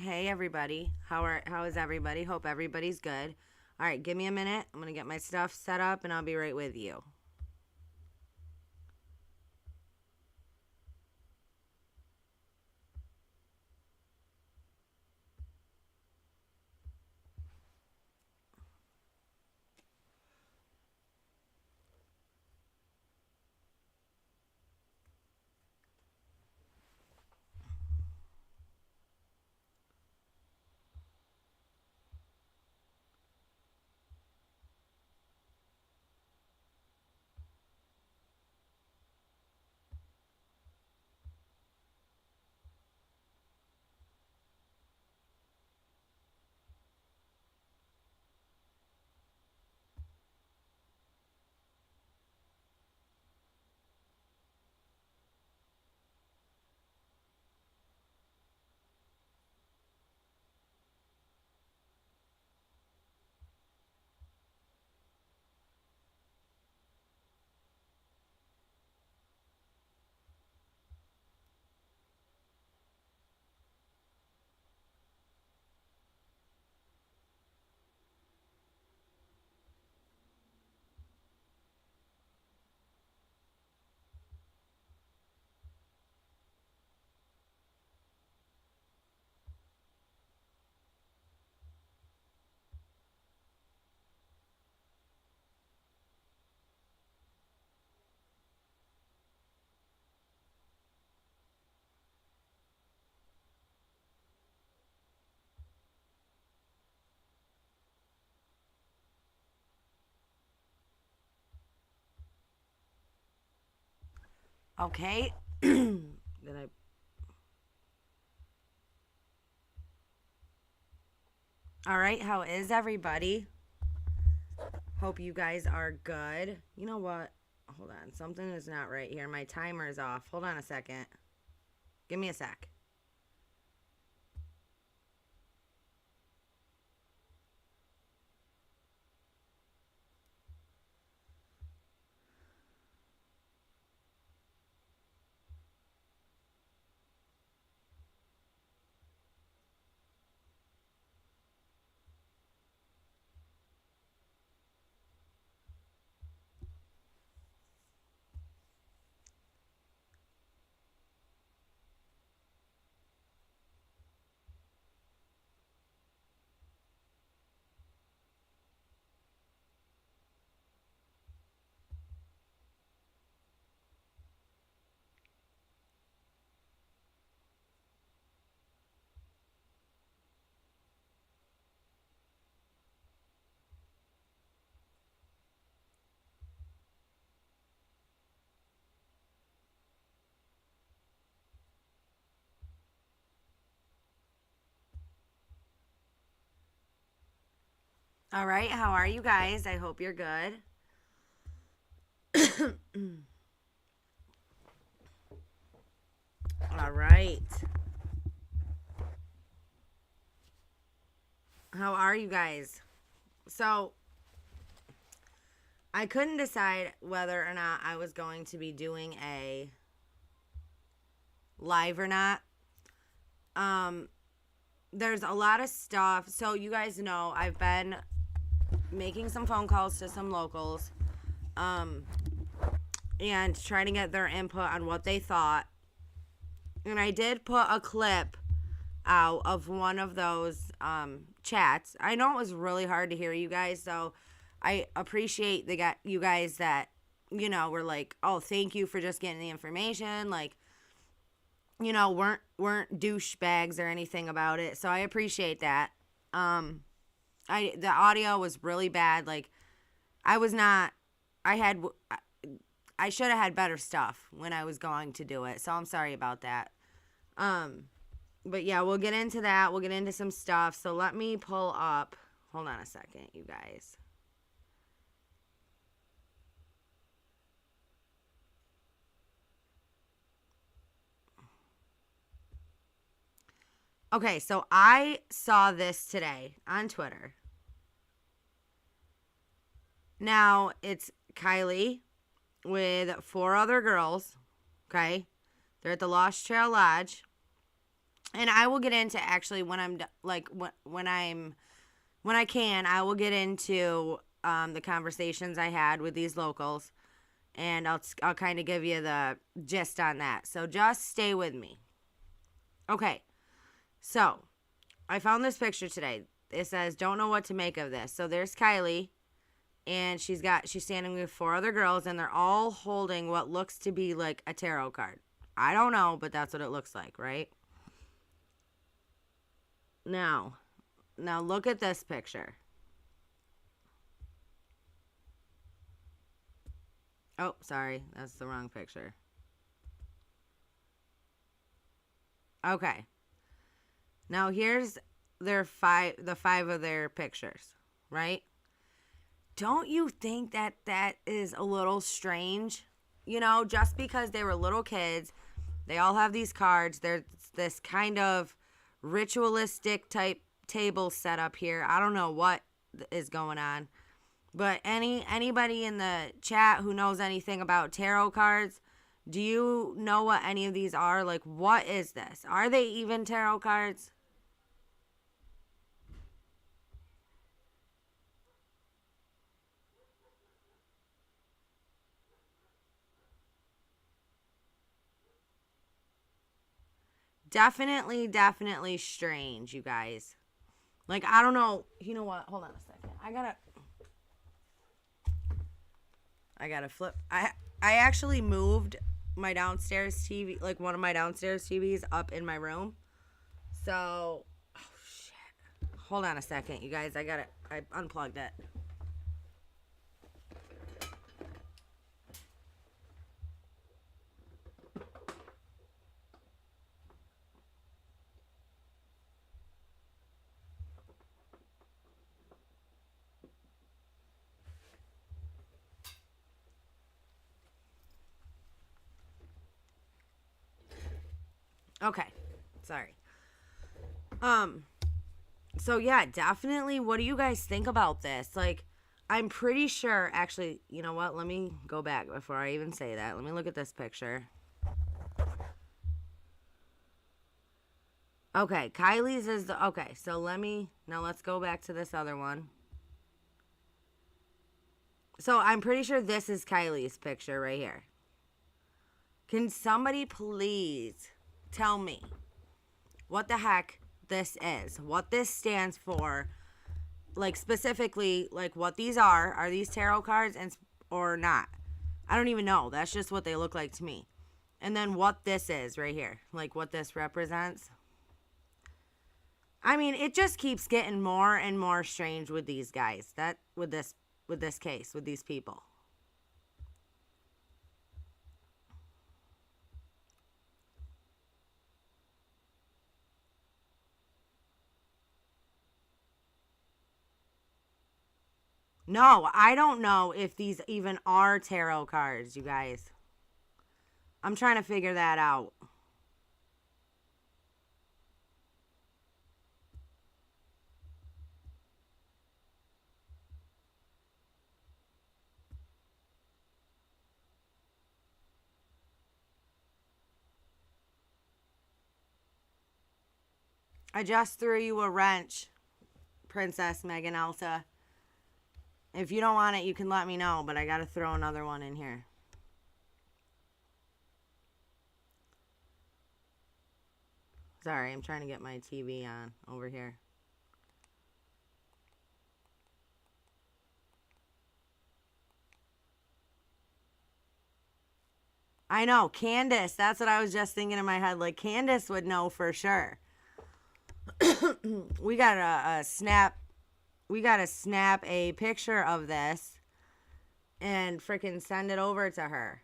Hey everybody. How is everybody? Hope everybody's good. All right, give me a minute. I'm going to get my stuff set up and I'll be right with you. Okay. Then I All right, how is everybody? Hope you guys are good. You know what? Hold on. Something is not right here. My timer is off. Hold on a second. Give me a sec. All right, how are you guys? I hope you're good. All right. How are you guys? So, I couldn't decide whether or not I was going to be doing a live or not. There's a lot of stuff. So, you guys know I've been making some phone calls to some locals and trying to get their input on what they thought. And I did put a clip out of one of those chats. I know it was really hard to hear you guys, so I appreciate you guys that were like, "Oh, thank you for just getting the information." Like, weren't douchebags or anything about it. So I appreciate that. The audio was really bad. Like, I was not. I should have had better stuff when I was going to do it. So I'm sorry about that. But yeah, we'll get into that. We'll get into some stuff. So let me pull up. Hold on a second, you guys. Okay, so I saw this today on Twitter. Now, it's Kiely with 4 other girls. Okay? They're at the Lost Trail Lodge. And I will get into actually when I'm like when I can, I will get into the conversations I had with these locals, and I'll kind of give you the gist on that. So just stay with me. Okay. So, I found this picture today. It says, "Don't know what to make of this." So there's Kiely, and she's standing with 4 other girls, and they're all holding what looks to be like a tarot card. I don't know, but that's what it looks like, right? Now look at this picture. Oh, sorry, that's the wrong picture. Okay. Now here's the 5 of their pictures, right? Don't you think that is a little strange? You know, just because they were little kids, they all have these cards. There's this kind of ritualistic type table set up here. I don't know what is going on. But anybody in the chat who knows anything about tarot cards, do you know what any of these are? Like, what is this? Are they even tarot cards? Definitely strange, you guys. Like, I don't know. You know what? Hold on a second. I gotta flip. I actually moved my downstairs TV, like one of my downstairs TVs, up in my room. So, oh shit. Hold on a second, you guys. I unplugged it. Okay. Sorry. So yeah, definitely, what do you guys think about this? Like, I'm pretty sure, actually, you know what? Let me go back before I even say that. Let me look at this picture. Okay, Kiely's is the, okay, so let's go back to this other one. So I'm pretty sure this is Kiely's picture right here. Can somebody please tell me what the heck this is? What this stands for? Like, specifically, like, what these are. Are these tarot cards or not? I don't even know. That's just what they look like to me. And then what this is right here. Like, what this represents. I mean, it just keeps getting more and more strange with these guys. With this case, with these people. No, I don't know if these even are tarot cards, you guys. I'm trying to figure that out. I just threw you a wrench, Princess Megan Elsa. If you don't want it, you can let me know, but I gotta throw another one in here. Sorry, I'm trying to get my TV on over here. I know, Candace. That's what I was just thinking in my head. Like, Candace would know for sure. We gotta snap a picture of this and freaking send it over to her.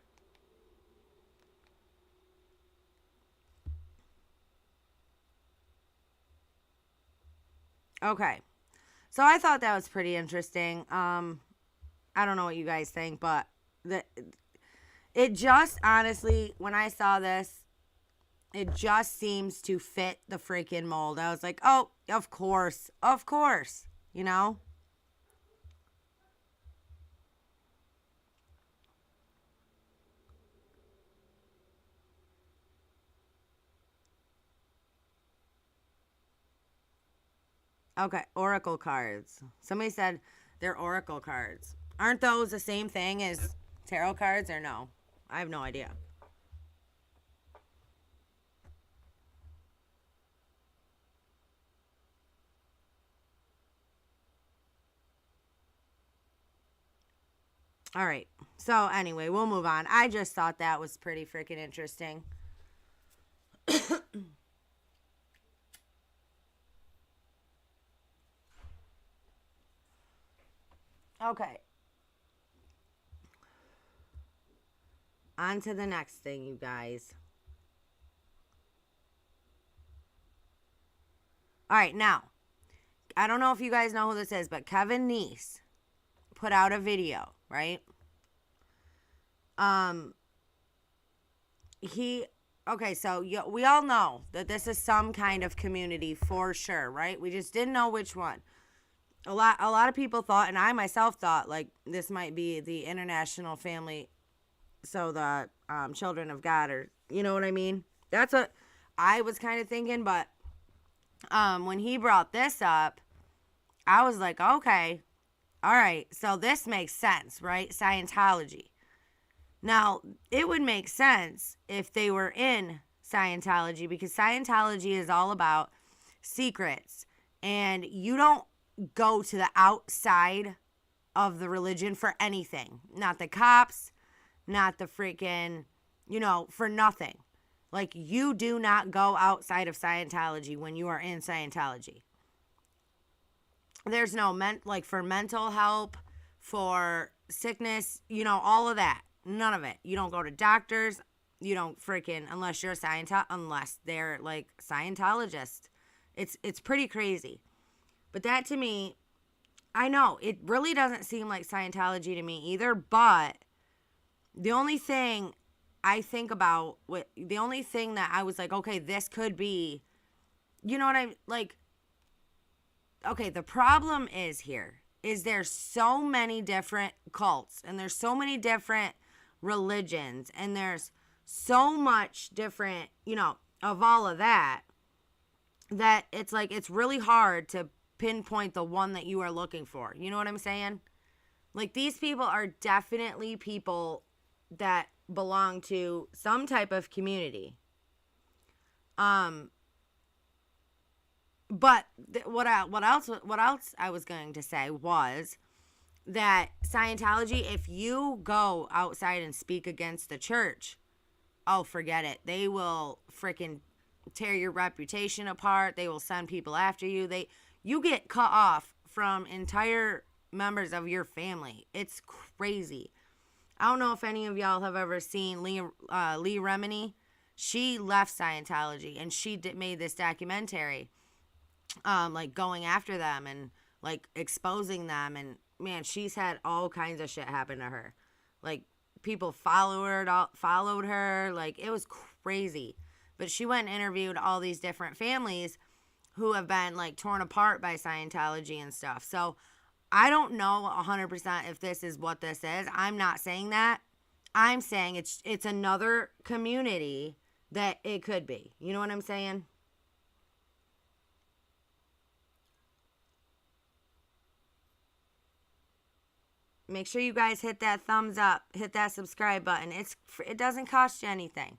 Okay. So I thought that was pretty interesting. I don't know what you guys think, but it just, honestly, when I saw this, it just seems to fit the freaking mold. I was like, oh, of course, you know? Okay, oracle cards. Somebody said they're oracle cards. Aren't those the same thing as tarot cards or no? I have no idea. All right. So anyway, we'll move on. I just thought that was pretty freaking interesting. Okay. On to the next thing, you guys. All right, now, I don't know if you guys know who this is, but Kevin Neese put out a video, right? Okay, so we all know that this is some kind of community for sure, right? We just didn't know which one. A lot of people thought, and I myself thought, like, this might be the International Family, so the Children of God, or you know what I mean? That's what I was kind of thinking, but when he brought this up, I was like, okay, all right, so this makes sense, right? Scientology. Now, it would make sense if they were in Scientology, because Scientology is all about secrets, and you don't go to the outside of the religion for anything. Not the cops, not the freaking, for nothing. Like, you do not go outside of Scientology when you are in Scientology. There's no for mental help, for sickness, all of that. None of it. You don't go to doctors. You don't freaking, unless you're a unless they're like Scientologists. It's pretty crazy. But that to me, I know, it really doesn't seem like Scientology to me either, but the only thing I think about, the only thing that I was like, okay, this could be, you know what I, like, okay, the problem is there's so many different cults, and there's so many different religions, and there's so much different, of all of that it's like, it's really hard to pinpoint the one that you are looking for. You know what I'm saying? Like, these people are definitely people that belong to some type of community. But what else I was going to say was that Scientology, if you go outside and speak against the church, oh, forget it. They will freaking tear your reputation apart. They will send people after you. You get cut off from entire members of your family. It's crazy. I don't know if any of y'all have ever seen Lee Remini. She left Scientology, and she made this documentary, like, going after them and like exposing them, and man, she's had all kinds of shit happen to her. Like, people followed her, like, it was crazy. But she went and interviewed all these different families who have been like torn apart by Scientology and stuff. So I don't know 100% if this is what this is. I'm not saying that. I'm saying it's another community that it could be. You know what I'm saying? Make sure you guys hit that thumbs up, hit that subscribe button. It doesn't cost you anything.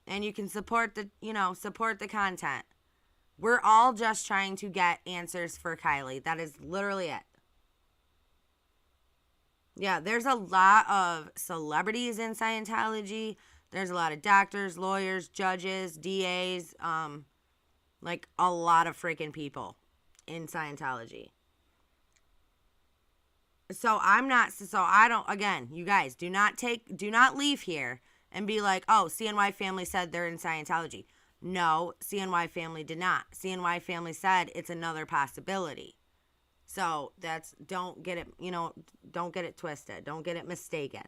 And you can support the content. We're all just trying to get answers for Kiely. That is literally it. Yeah, there's a lot of celebrities in Scientology. There's a lot of doctors, lawyers, judges, DAs, like a lot of freaking people in Scientology. So I don't, again, you guys, do not leave here and be like, oh, CNY family said they're in Scientology. No, CNY family did not. CNY family said it's another possibility. So don't get it twisted. Don't get it mistaken.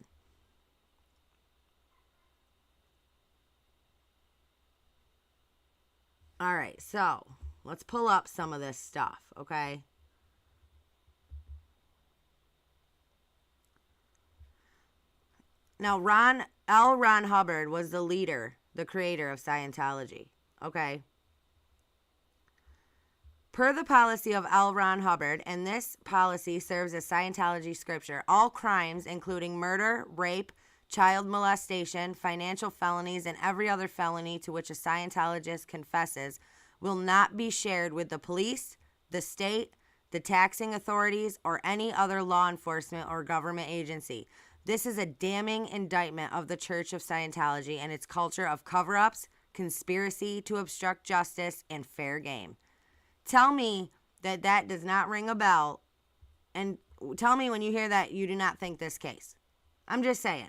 All right, so let's pull up some of this stuff, okay? Now, Ron Hubbard was the creator of Scientology, okay? Per the policy of L. Ron Hubbard, and this policy serves as Scientology scripture, all crimes, including murder, rape, child molestation, financial felonies, and every other felony to which a Scientologist confesses, will not be shared with the police, the state, the taxing authorities, or any other law enforcement or government agency. This is a damning indictment of the Church of Scientology and its culture of cover-ups, conspiracy to obstruct justice, and fair game. Tell me that that does not ring a bell, and tell me when you hear that you do not think this case. I'm just saying.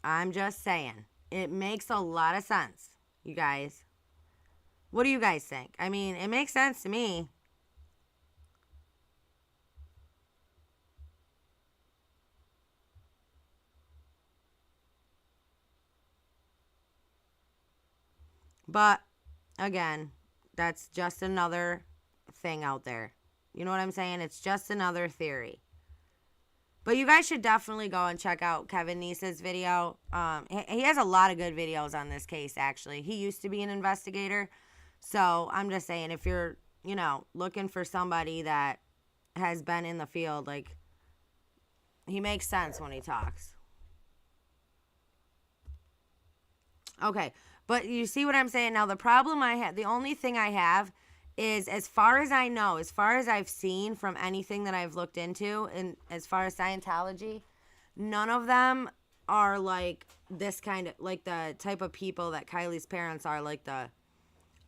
I'm just saying. It makes a lot of sense, you guys. What do you guys think? I mean, it makes sense to me. But, again, that's just another thing out there. You know what I'm saying? It's just another theory. But you guys should definitely go and check out Kevin Neese's video. He has a lot of good videos on this case, actually. He used to be an investigator. So, I'm just saying, if you're, looking for somebody that has been in the field, like, he makes sense when he talks. Okay. But you see what I'm saying? Now, the problem I have, the only thing I have is, as far as I know, as far as I've seen from anything that I've looked into, and as far as Scientology, none of them are like this kind of, like the type of people that Kiely's parents are, like the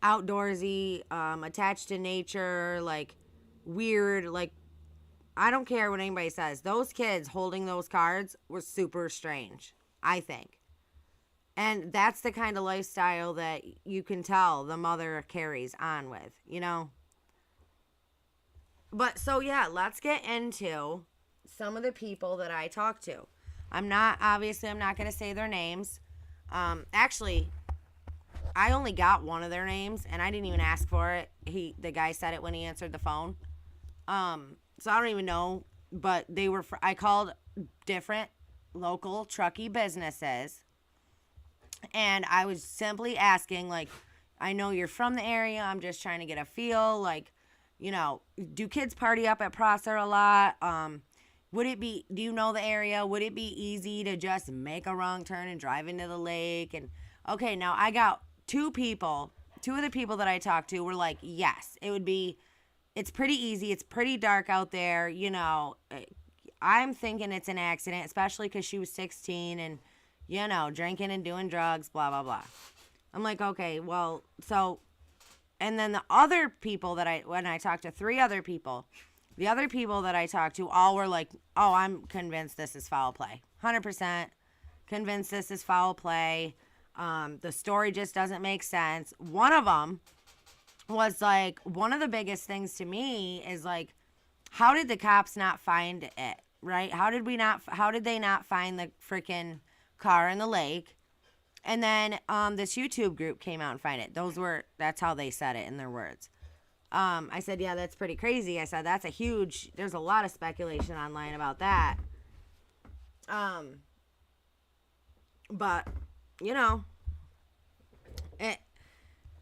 outdoorsy, attached to nature, like weird, like, I don't care what anybody says. Those kids holding those cards were super strange, I think. And that's the kind of lifestyle that you can tell the mother carries on with, But, so, yeah, let's get into some of the people that I talked to. I'm not going to say their names. Actually, I only got one of their names, and I didn't even ask for it. The guy said it when he answered the phone. So I don't even know, but I called different local trucky businesses. And I was simply asking, like, I know you're from the area. I'm just trying to get a feel. Like, do kids party up at Prosser a lot? Do you know the area? Would it be easy to just make a wrong turn and drive into the lake? And, okay, now I got two of the people that I talked to were like, yes, it's pretty easy. It's pretty dark out there. I'm thinking it's an accident, especially because she was 16 and, drinking and doing drugs, blah, blah, blah. I'm like, okay, well, so, and then the other people when I talked to three other people, the other people that I talked to all were like, oh, I'm convinced this is foul play. 100% convinced this is foul play. The story just doesn't make sense. One of them was like, one of the biggest things to me is like, how did the cops not find it, right? How did they not find the freaking car in the lake? And then this YouTube group came out and find it. That's how they said it in their words. I said, yeah, that's pretty crazy. I said, there's a lot of speculation online about that. But,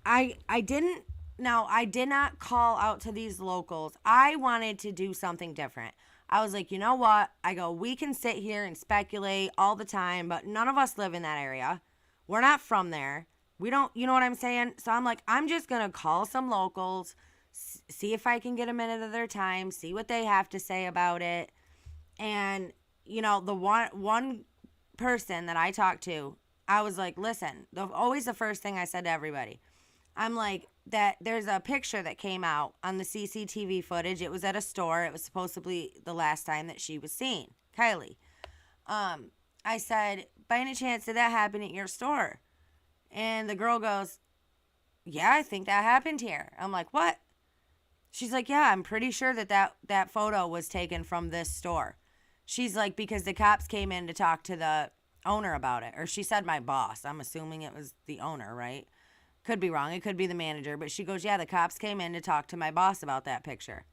I did not call out to these locals. I wanted to do something different. I was like, you know what? I go, we can sit here and speculate all the time, but none of us live in that area. We're not from there. We don't, you know what I'm saying? So I'm like, I'm just going to call some locals, see if I can get a minute of their time, see what they have to say about it. And, the one person that I talked to, I was like, listen, always the first thing I said to everybody, I'm like, that there's a picture that came out on the CCTV footage. It was at a store. It was supposed to be the last time that she was seen, Kiely. I said, by any chance, did that happen at your store? And the girl goes, yeah, I think that happened here. I'm like, what? She's like, yeah, I'm pretty sure that photo was taken from this store. She's like, because the cops came in to talk to the owner about it. Or she said my boss. I'm assuming it was the owner, right? Could be wrong. It could be the manager. But she goes, yeah, the cops came in to talk to my boss about that picture.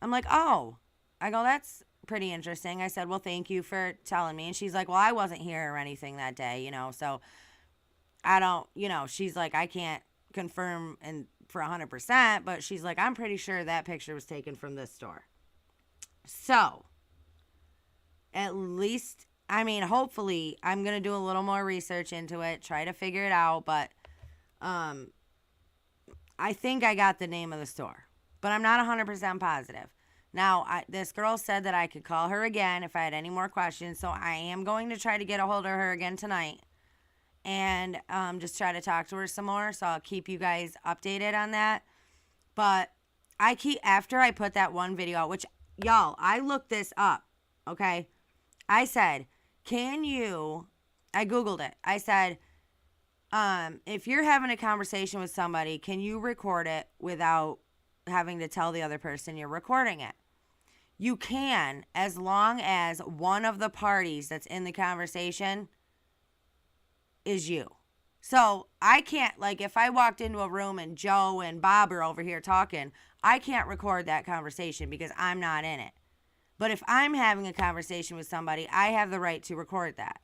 I'm like, oh. I go, that's pretty interesting. I said, well, thank you for telling me. And she's like, well, I wasn't here or anything that day, so I don't, she's like, I can't confirm and for 100%, but she's like, I'm pretty sure that picture was taken from this store. So, at least, hopefully, I'm going to do a little more research into it, try to figure it out, but I think I got the name of the store, but I'm not 100% positive. Now, this girl said that I could call her again if I had any more questions, so I am going to try to get a hold of her again tonight and just try to talk to her some more, so I'll keep you guys updated on that. But after I put that one video out, which, y'all, I looked this up, okay? I said, I Googled it. I said, if you're having a conversation with somebody, can you record it without having to tell the other person you're recording it? You can, as long as one of the parties that's in the conversation is you. So I can't, like, if I walked into a room and Joe and Bob are over here talking, I can't record that conversation because I'm not in it. But if I'm having a conversation with somebody, I have the right to record that.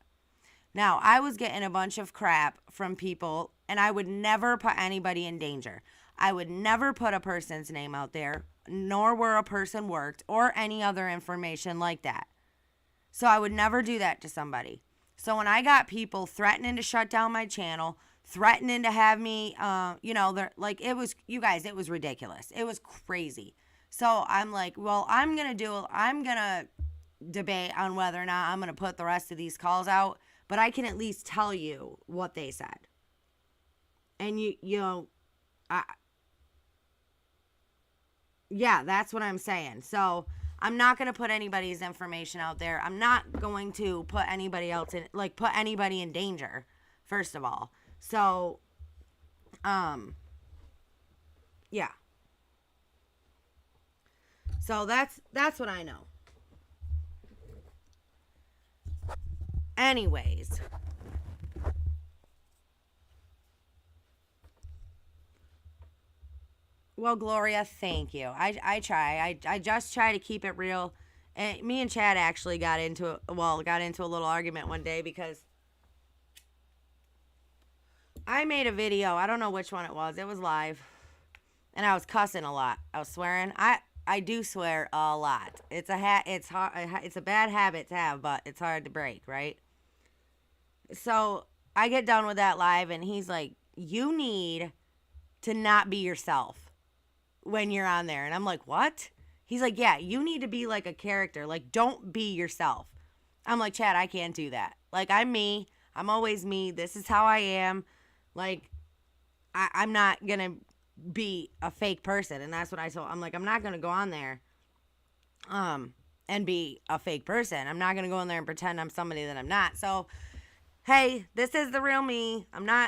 Now, I was getting a bunch of crap from people, and I would never put anybody in danger. I would never put a person's name out there, nor where a person worked, or any other information like that. So I would never do that to somebody. So when I got people threatening to shut down my channel, threatening to have me, they're like, it was ridiculous. It was crazy. So I'm like, well, I'm going to debate on whether or not I'm going to put the rest of these calls out, but I can at least tell you what they said. And yeah, that's what I'm saying. So I'm not going to put anybody's information out there. I'm not going to put anybody else in, like, put anybody in danger, first of all. So, yeah. So that's what I know. Anyways. Well, Gloria, thank you. I try. I just try to keep it real. And me and Chad actually got into a little argument one day because I made a video. I don't know which one it was. It was live. And I was cussing a lot. I was swearing. I do swear a lot. It's a bad habit to have, but it's hard to break, right? So I get done with that live, and he's like, you need to not be yourself when you're on there. And I'm like, what? He's like, yeah, you need to be like a character. Like, don't be yourself. I'm like, Chad, I can't do that. Like, I'm me. I'm always me. This is how I am. Like, I'm not going to be a fake person. And that's what I told. I'm like, I'm not going to go on there and be a fake person. I'm not going to go in there and pretend I'm somebody that I'm not. So, hey, this is the real me.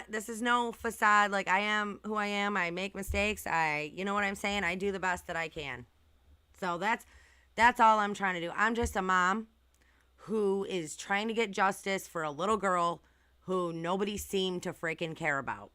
This is no facade. Like, I am who I am. I make mistakes. You know what I'm saying? I do the best that I can. So that's all I'm trying to do. I'm just a mom who is trying to get justice for a little girl who nobody seemed to freaking care about.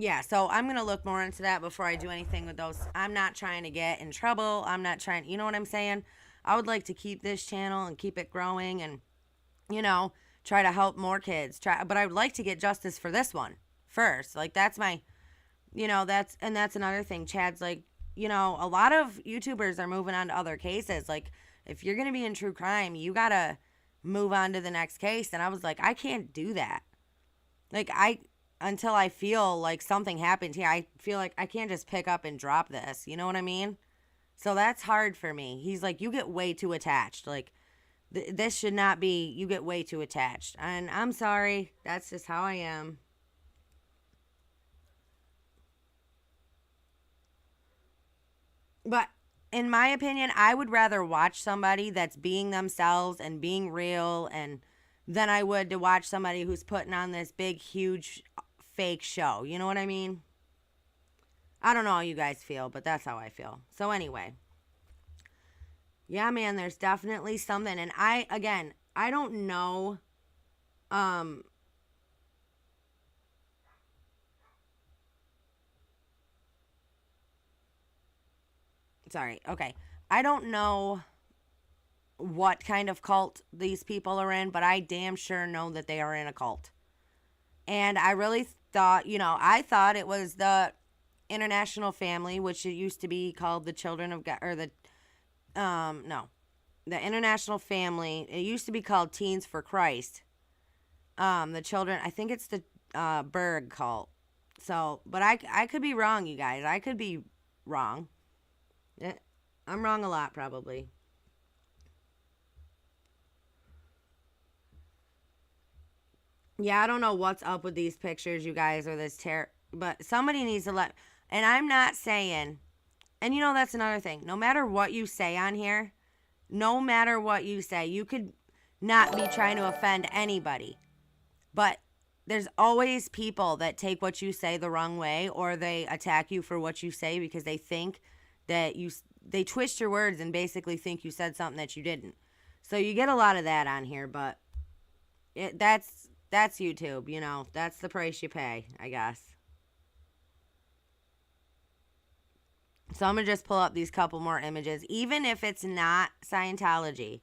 Yeah, so I'm going to look more into that before I do anything with those. I'm not trying to get in trouble. I'm not trying, you know what I'm saying? I would like to keep this channel and keep it growing and, try to help more kids. But I would like to get justice for this one first. Like, that's my, that's another thing. Chad's like, a lot of YouTubers are moving on to other cases. Like, if you're going to be in true crime, you got to move on to the next case. And I was like, I can't do that. Like, until I feel like something happened here, I feel like I can't just pick up and drop this. You know what I mean? So that's hard for me. He's like, you get way too attached. Like, this should not be, you get way too attached. And I'm sorry. That's just how I am. But in my opinion, I would rather watch somebody that's being themselves and being real than I would to watch somebody who's putting on this big, huge fake show. You know what I mean? I don't know how you guys feel, but that's how I feel. So anyway, Yeah, man, there's definitely something. And I don't know. Um, Sorry. Okay. I don't know what kind of cult these people are in, but I damn sure know that they are in a cult. And I really thought, I thought it was the International Family, which it used to be called the Children of God, or no, the International Family. It used to be called Teens for Christ. The children, I think it's the Berg cult. So, but I could be wrong, you guys. I could be wrong. Eh, I'm wrong a lot, probably. Yeah, I don't know what's up with these pictures, you guys, or this but somebody needs to let. And I'm not saying, and that's another thing. No matter what you say on here, no matter what you say, you could not be trying to offend anybody. But there's always people that take what you say the wrong way, or they attack you for what you say because they think that they twist your words and basically think you said something that you didn't. So you get a lot of that on here, but that's YouTube, That's the price you pay, I guess. So I'm going to just pull up these couple more images. Even if it's not Scientology,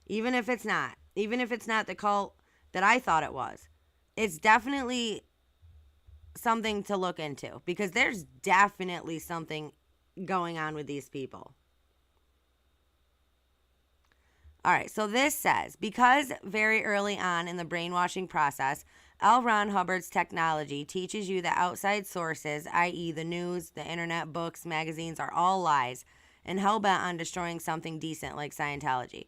even if it's not the cult that I thought it was, it's definitely something to look into because there's definitely something going on with these people. All right, so this says, because very early on in the brainwashing process, L. Ron Hubbard's technology teaches you that outside sources, i.e., the news, the internet, books, magazines, are all lies and hell bent on destroying something decent like Scientology.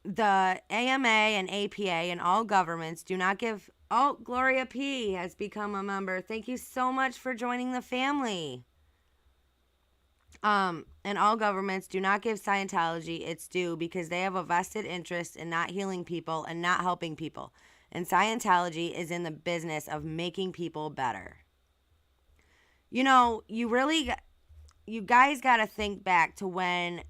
The AMA and APA and all governments do not give. Oh, Gloria P. has become a member. Thank you so much for joining the family. And all governments do not give Scientology its due because they have a vested interest in not healing people and not helping people. And Scientology is in the business of making people better. You guys got to think back to when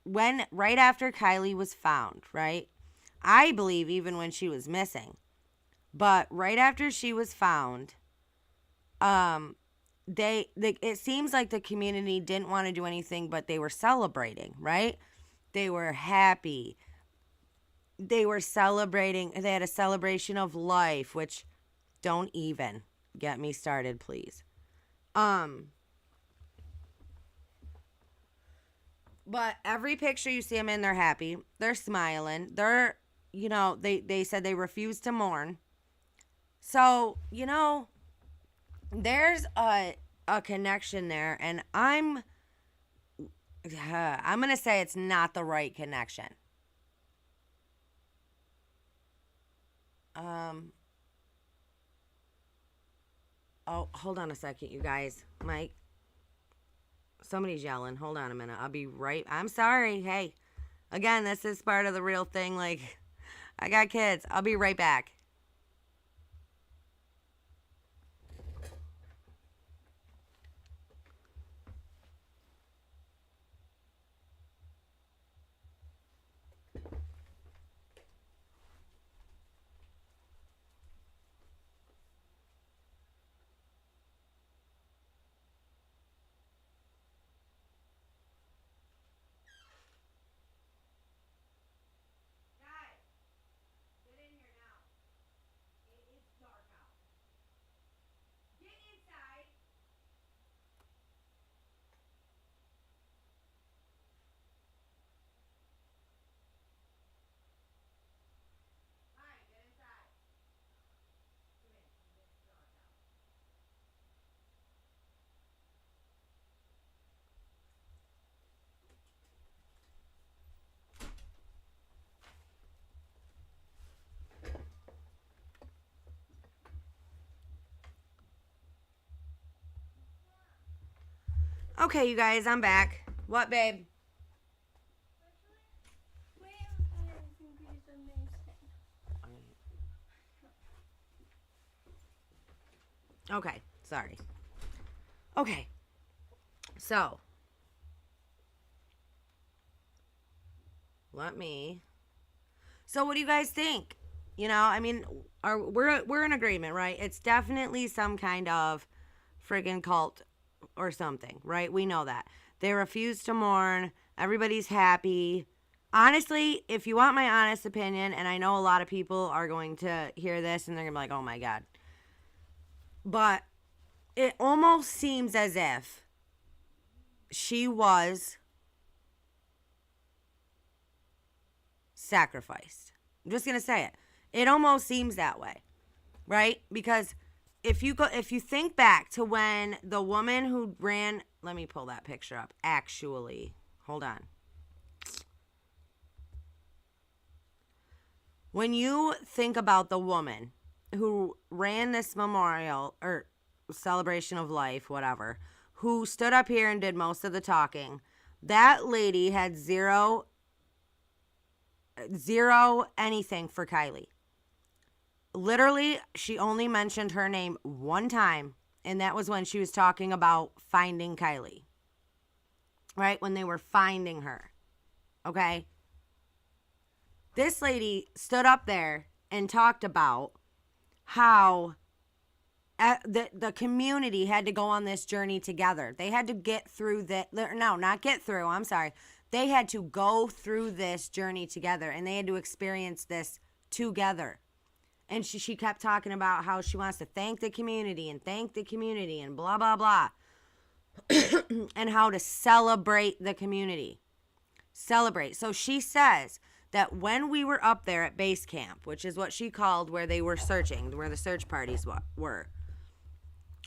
right after Kiely was found, right? I believe even when she was missing. But right after she was found, it seems like the community didn't want to do anything, but they were celebrating, right? They were happy. They were celebrating. They had a celebration of life, which don't even get me started, please. But every picture you see them in, they're happy. They're smiling. They said they refuse to mourn. So, there's a connection there, and I'm going to say it's not the right connection. Oh, hold on a second, you guys. Mike, somebody's yelling. Hold on a minute. I'll be right. I'm sorry. Hey, again, this is part of the real thing. Like, I got kids. I'll be right back. Okay, you guys, I'm back. What, babe? Okay, sorry. Okay, so let me. So what do you guys think? You know, I mean, we're in agreement, right? It's definitely some kind of friggin' cult or something, right? We know that. They refuse to mourn. Everybody's happy. Honestly, if you want my honest opinion, and I know a lot of people are going to hear this and they're going to be like, oh my God. But it almost seems as if she was sacrificed. I'm just going to say it. It almost seems that way, right? Because if you think back to when the woman who ran, let me pull that picture up. Actually, hold on. When you think about the woman who ran this memorial or celebration of life, whatever, who stood up here and did most of the talking, that lady had zero anything for Kiely. Literally, she only mentioned her name one time, and that was when she was talking about finding Kiely. Right? When they were finding her. Okay? This lady stood up there and talked about how the community had to go on this journey together. They had to get through not get through, I'm sorry. They had to go through this journey together, and they had to experience this together. And she kept talking about how she wants to thank the community and blah, blah, blah. And how to celebrate the community. Celebrate. So she says that when we were up there at base camp, which is what she called where they were searching, where the search parties were,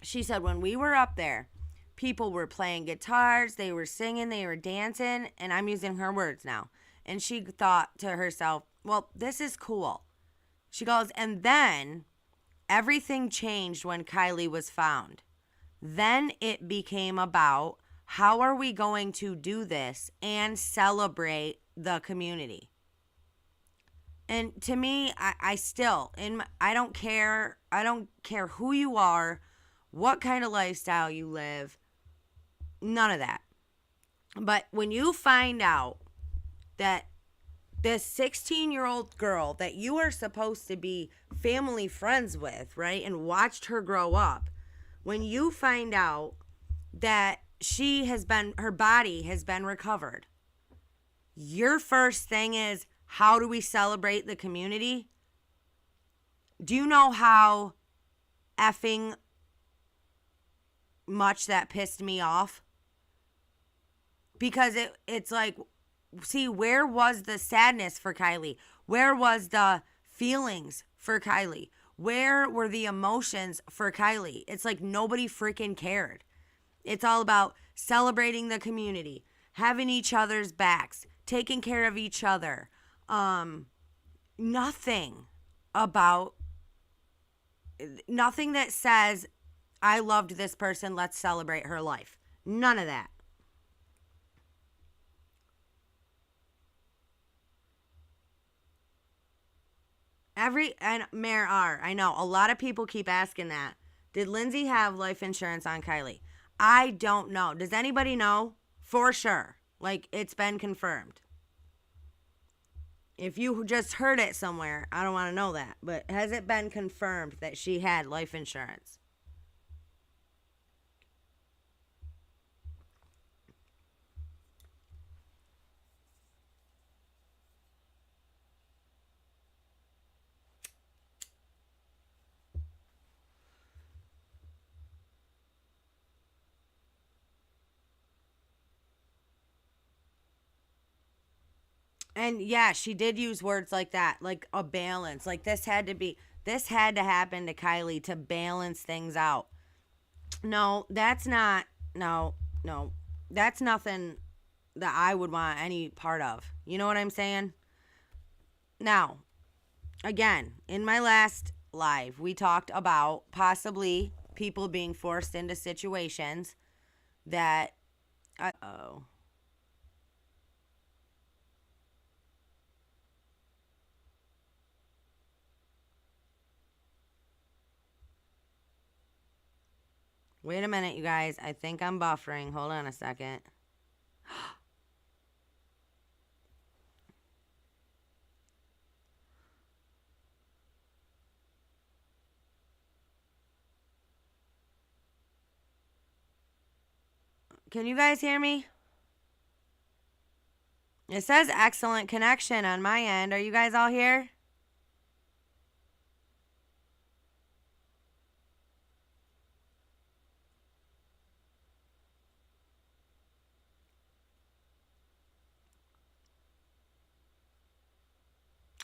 she said when we were up there, people were playing guitars, they were singing, they were dancing, and I'm using her words now. And she thought to herself, well, this is cool. She goes, and then everything changed when Kiely was found. Then it became about how are we going to do this and celebrate the community. And to me, I don't care. I don't care who you are, what kind of lifestyle you live, none of that. But when you find out that this 16-year-old girl that you are supposed to be family friends with, right, and watched her grow up, when you find out that her body has been recovered, your first thing is, how do we celebrate the community? Do you know how effing much that pissed me off? Because it's like, see, where was the sadness for Kiely? Where was the feelings for Kiely? Where were the emotions for Kiely? It's like nobody freaking cared. It's all about celebrating the community, having each other's backs, taking care of each other. Nothing that says, I loved this person, let's celebrate her life. None of that. And Mayor R, I know a lot of people keep asking that. Did Lindsay have life insurance on Kiely? I don't know. Does anybody know? For sure. Like, it's been confirmed. If you just heard it somewhere, I don't want to know that. But has it been confirmed that she had life insurance? And yeah, she did use words like that, like a balance. Like this had to happen to Kiely to balance things out. No, that's not, no, that's nothing that I would want any part of. You know what I'm saying? Now, again, in my last live, we talked about possibly people being forced into situations that, oh. Wait a minute, you guys. I think I'm buffering. Hold on a second. Can you guys hear me? It says excellent connection on my end. Are you guys all here?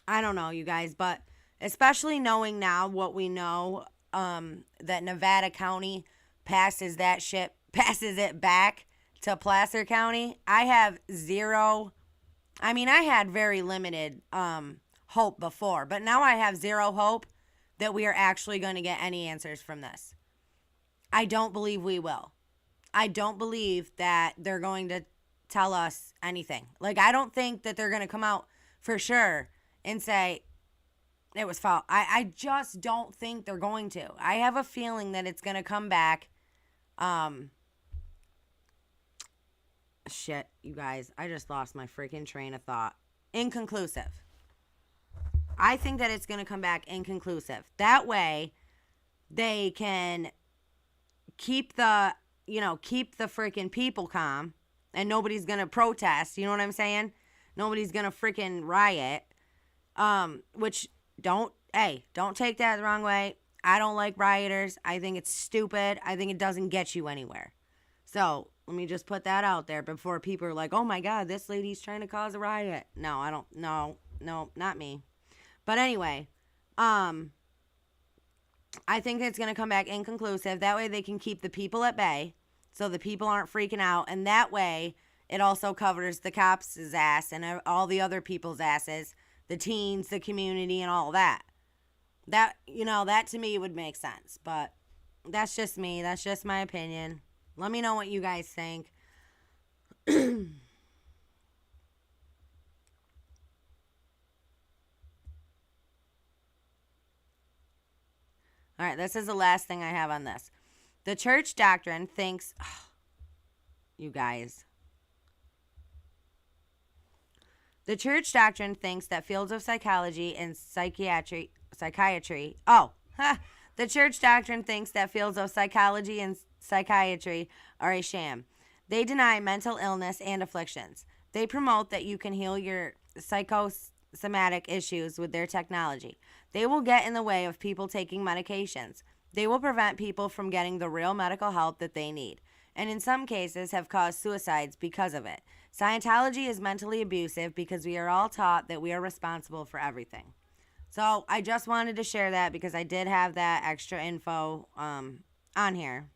I don't know, you guys, but especially knowing now what we know, that Nevada County passes it back to Placer County. I have zero. I mean, I had very limited hope before, but now I have zero hope that we are actually going to get any answers from this. I don't believe we will. I don't believe that they're going to tell us anything. Like, I don't think that they're going to come out for sure and say it was fault. I just don't think they're going to. I have a feeling that it's going to come back. Shit, you guys. I just lost my freaking train of thought. Inconclusive. I think that it's going to come back inconclusive. That way, they can keep the freaking people calm, and nobody's going to protest. You know what I'm saying? Nobody's going to freaking riot. Which don't take that the wrong way. I don't like rioters. I think it's stupid. I think it doesn't get you anywhere. So let me just put that out there before people are like, oh my God, this lady's trying to cause a riot. No, I don't. No, not me. But anyway, I think it's going to come back inconclusive. That way they can keep the people at bay so the people aren't freaking out. And that way it also covers the cops' ass and all the other people's asses. The teens, the community, and all that. That to me would make sense. But that's just me. That's just my opinion. Let me know what you guys think. All right, this is the last thing I have on this. The church doctrine thinks... you guys... The church doctrine thinks that fields of psychology and psychiatry. The church doctrine thinks that fields of psychology and psychiatry are a sham. They deny mental illness and afflictions. They promote that you can heal your psychosomatic issues with their technology. They will get in the way of people taking medications. They will prevent people from getting the real medical help that they need, and in some cases have caused suicides because of it. Scientology is mentally abusive because we are all taught that we are responsible for everything. So I just wanted to share that because I did have that extra info on here.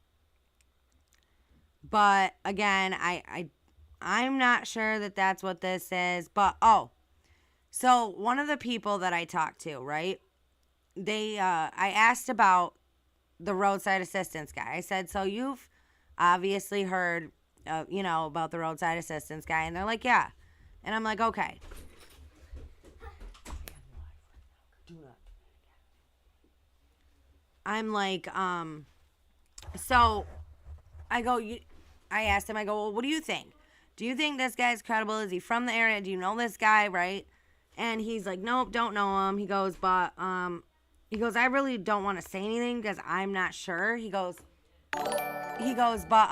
But again, I'm not sure that that's what this is. But so one of the people that I talked to, right? I asked about the roadside assistance guy. I said, so you've obviously heard about the roadside assistance guy, and they're like, yeah. And I'm like, okay. I'm like, so I asked him, I go, well, what do you think? Do you think this guy's credible? Is he from the area? Do you know this guy, right? And he's like, nope, don't know him. He goes, but, I really don't want to say anything because I'm not sure. He goes, but,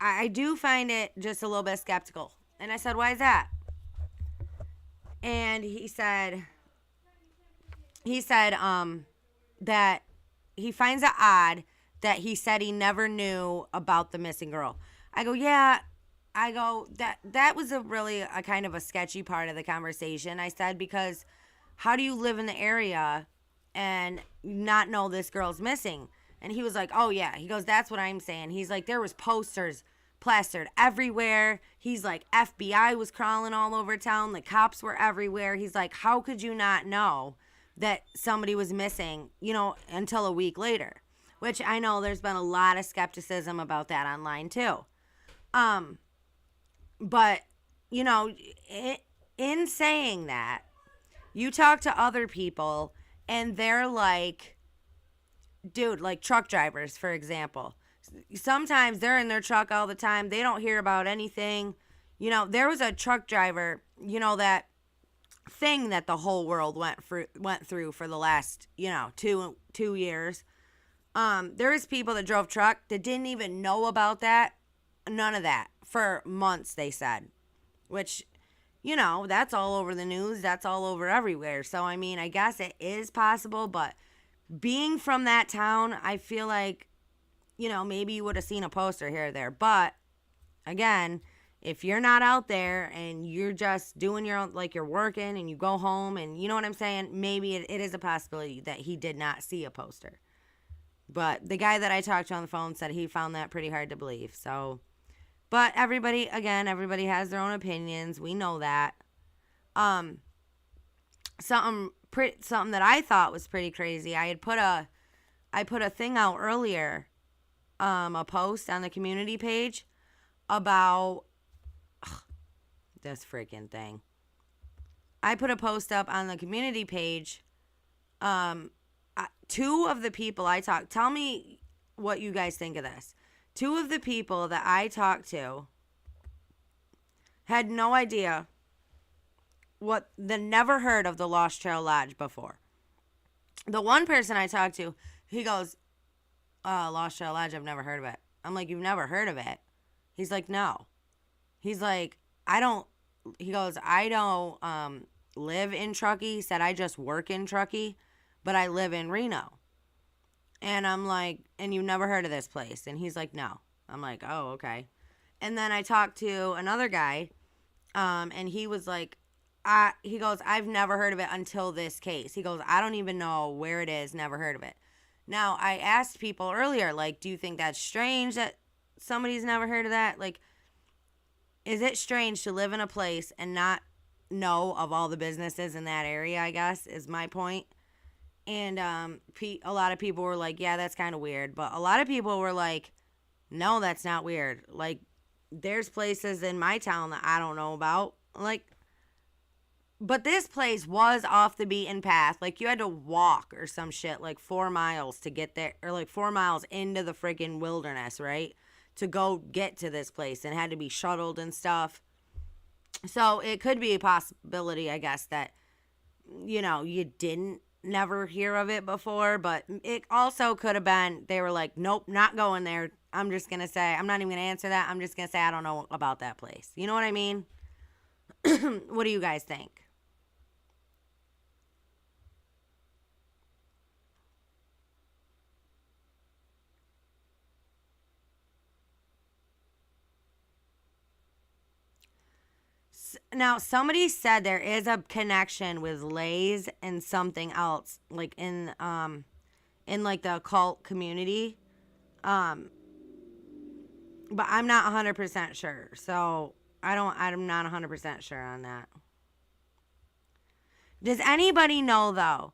I do find it just a little bit skeptical. And I said, why is that? And he said, that he finds it odd that he said he never knew about the missing girl. I go, yeah. I go, that was a kind of a sketchy part of the conversation. I said, because how do you live in the area and not know this girl's missing? And he was like, oh, yeah. He goes, that's what I'm saying. He's like, there was posters plastered everywhere. He's like, FBI was crawling all over town. The cops were everywhere. He's like, how could you not know that somebody was missing, until a week later? Which I know there's been a lot of skepticism about that online, too. But, in saying that, you talk to other people and they're like, dude, like truck drivers, for example. Sometimes they're in their truck all the time. They don't hear about anything. There was a truck driver, that thing that the whole world went through for the last, 2 years. There was people that drove truck that didn't even know about that. None of that for months, they said, which, that's all over the news. That's all over everywhere. So, I mean, I guess it is possible, but being from that town, I feel like, maybe you would have seen a poster here or there. But again, if you're not out there and you're just doing your own, like you're working and you go home and you know what I'm saying, maybe it is a possibility that he did not see a poster. But the guy that I talked to on the phone said he found that pretty hard to believe. So, but everybody has their own opinions. We know that. Something that I thought was pretty crazy. I put a thing out earlier, a post on the community page about this freaking thing. I put a post up on the community page. Two of the people I talked, tell me what you guys think of this. Two of the people that I talked to had no idea never heard of the Lost Trail Lodge before. The one person I talked to, he goes, Lost Trail Lodge, I've never heard of it. I'm like, you've never heard of it? He's like, no. He's like, I don't live in Truckee. He said, I just work in Truckee, but I live in Reno. And I'm like, and you've never heard of this place? And he's like, no. I'm like, oh, okay. And then I talked to another guy, and he was like, he goes, I've never heard of it until this case. He goes, I don't even know where it is, never heard of it. Now, I asked people earlier, like, do you think that's strange that somebody's never heard of that? Like, is it strange to live in a place and not know of all the businesses in that area, I guess, is my point. And a lot of people were like, yeah, that's kind of weird. But a lot of people were like, no, that's not weird. Like, there's places in my town that I don't know about. Like, but this place was off the beaten path. Like, you had to walk or some shit, like 4 miles to get there, or like 4 miles into the freaking wilderness, right? To go get to this place, and had to be shuttled and stuff. So it could be a possibility, I guess, that, you didn't never hear of it before, but it also could have been they were like, nope, not going there. I'm just going to say, I'm not even going to answer that. I'm just going to say I don't know about that place. You know what I mean? What do you guys think? Now, somebody said there is a connection with Lay's and something else, like in like the occult community. But I'm not 100% sure. So I'm not 100% sure on that. Does anybody know, though?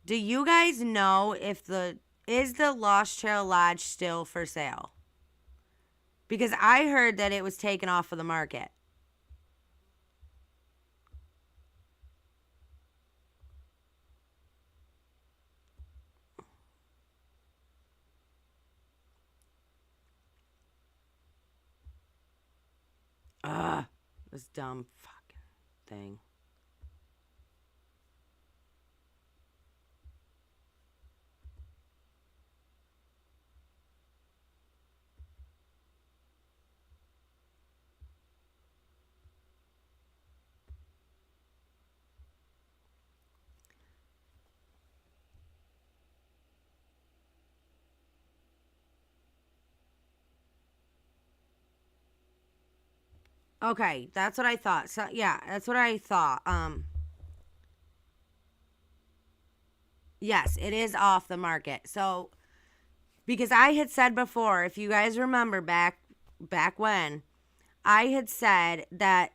Do you guys know if is the Lost Trail Lodge still for sale? Because I heard that it was taken off of the market. This dumb fucking thing. Okay, that's what I thought. So yeah, that's what I thought. Yes, it is off the market. So because I had said before, if you guys remember back when, I had said that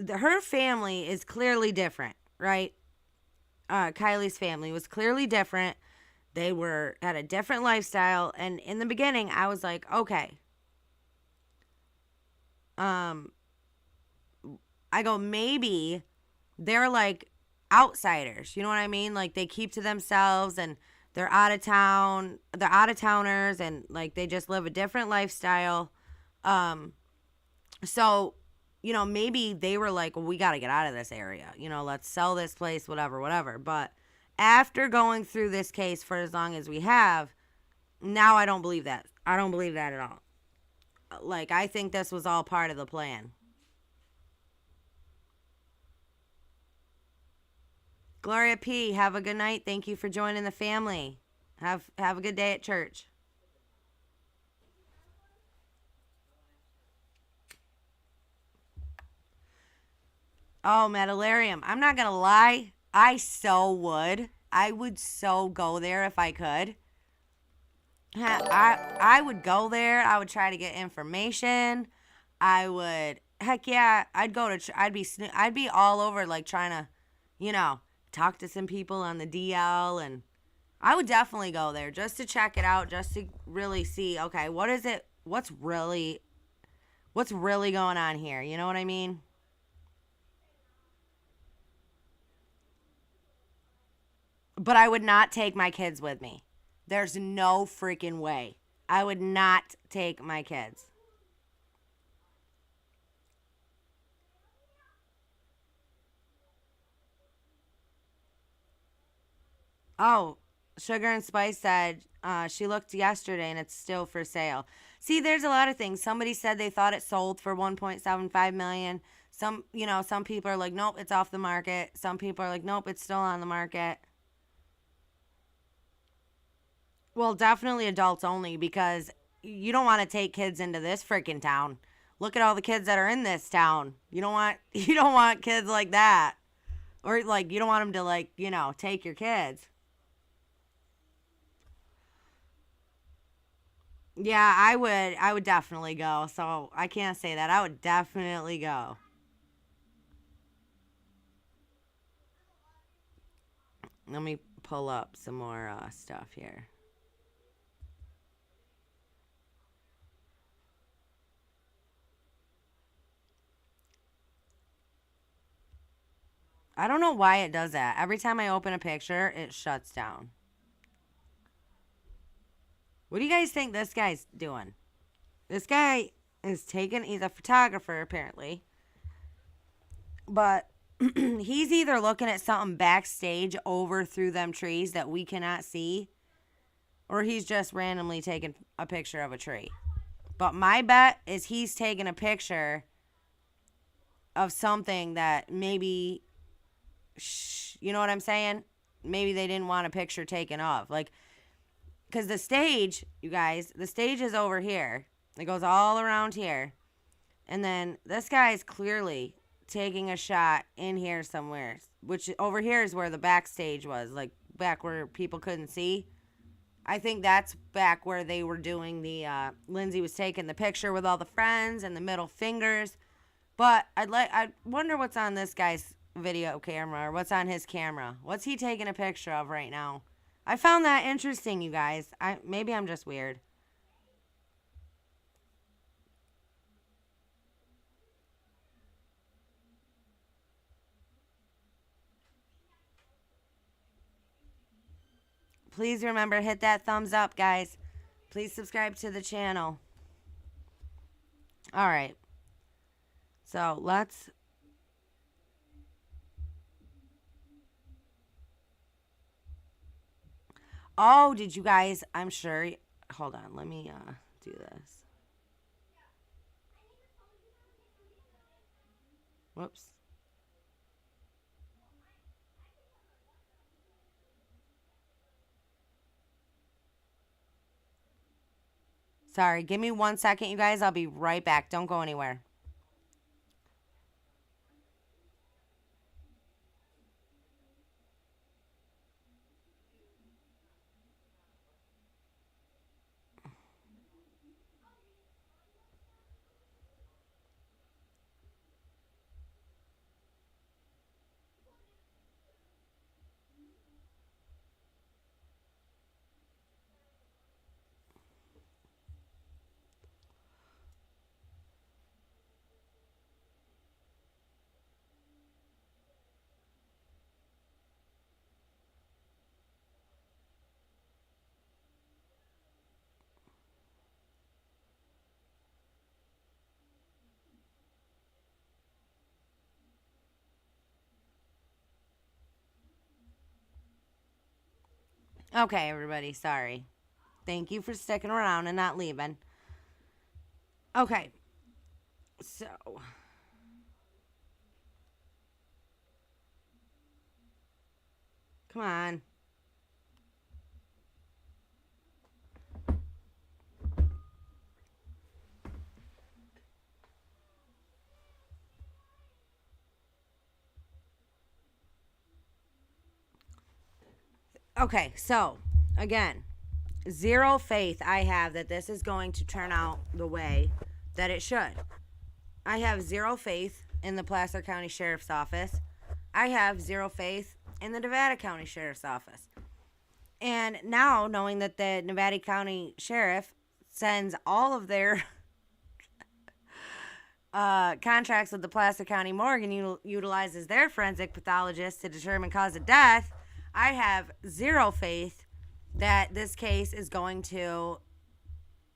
her family is clearly different, right? Kiely's family was clearly different. They had a different lifestyle, and in the beginning, I was like, okay. I go, maybe they're like outsiders. You know what I mean? Like, they keep to themselves, and they're out of town. They're out of towners, and like they just live a different lifestyle. So, maybe they were like, well, we got to get out of this area. Let's sell this place, whatever. But after going through this case for as long as we have, Now I don't believe that. I don't believe that at all. Like, I think this was all part of the plan. Gloria P, have a good night. Thank you for joining the family. Have a good day at church. Oh, Metalarium. I'm not going to lie. I so would. I would so go there if I could. I would go there. I would try to get information. I would, heck yeah, I'd go to, I'd be all over, like, trying to, you know, talk to some people on the DL, and I would definitely go there just to check it out, just to really see, okay, what is it, what's really going on here, you know what I mean? But I would not take my kids with me. There's no freaking way. I would not take my kids. Oh, Sugar and Spice said she looked yesterday and it's still for sale. See, there's a lot of things. Somebody said they thought it sold for 1.75 million. Some people are like, nope, it's off the market. Some people are like, nope, it's still on the market. Well, definitely adults only, because you don't want to take kids into this freaking town. Look at all the kids that are in this town. You don't want kids like that. Or like you don't want them to, like, take your kids. Yeah, I would definitely go. So, I can't say that. I would definitely go. Let me pull up some more stuff here. I don't know why it does that. Every time I open a picture, it shuts down. What do you guys think this guy's doing? This guy he's a photographer apparently. But he's either looking at something backstage over through them trees that we cannot see, or he's just randomly taking a picture of a tree. But my bet is he's taking a picture of something that maybe, you know what I'm saying? Maybe they didn't want a picture taken of. Like, because the stage, you guys, the stage is over here. It goes all around here. And then this guy is clearly taking a shot in here somewhere, which over here is where the backstage was, like back where people couldn't see. I think that's back where they were doing the, Lindsay was taking the picture with all the friends and the middle fingers. But I wonder what's on this guy's video camera, or what's on his camera. What's he taking a picture of right now? I found that interesting, you guys. Maybe I'm just weird. Please remember, hit that thumbs up, guys. Please subscribe to the channel. All right. So let's. Oh, did you guys? I'm sure. Hold on. Let me do this. Whoops. Sorry. Give me 1 second, you guys. I'll be right back. Don't go anywhere. Okay, everybody. Sorry. Thank you for sticking around and not leaving. Okay. So. Come on. Okay, so again, zero faith I have that this is going to turn out the way that it should. I have zero faith in the Placer County Sheriff's Office. I have zero faith in the Nevada County Sheriff's Office. And now, knowing that the Nevada County Sheriff sends all of their contracts with the Placer County Morgue and utilizes their forensic pathologist to determine cause of death, I have zero faith that this case is going to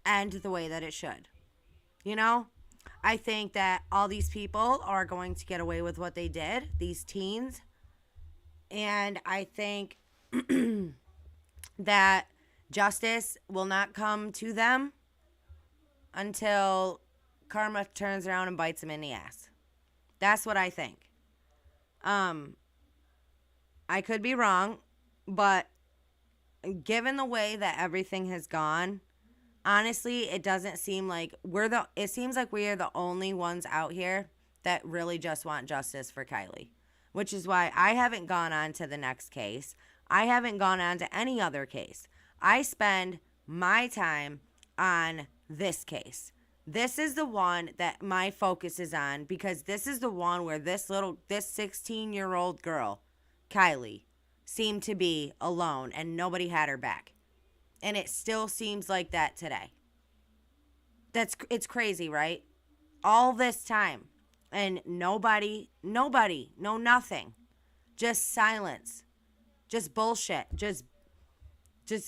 end the way that it should. You know? I think that all these people are going to get away with what they did, these teens. And I think that justice will not come to them until karma turns around and bites them in the ass. That's what I think. I could be wrong, but given the way that everything has gone, honestly, it doesn't seem like it seems like we are the only ones out here that really just want justice for Kiely, which is why I haven't gone on to the next case. I haven't gone on to any other case. I spend my time on this case. This is the one that my focus is on because this is the one where this 16-year-old girl, Kiely, seemed to be alone and nobody had her back. And it still seems like that today. It's crazy, right? All this time and nobody, no nothing. Just silence. Just bullshit. Just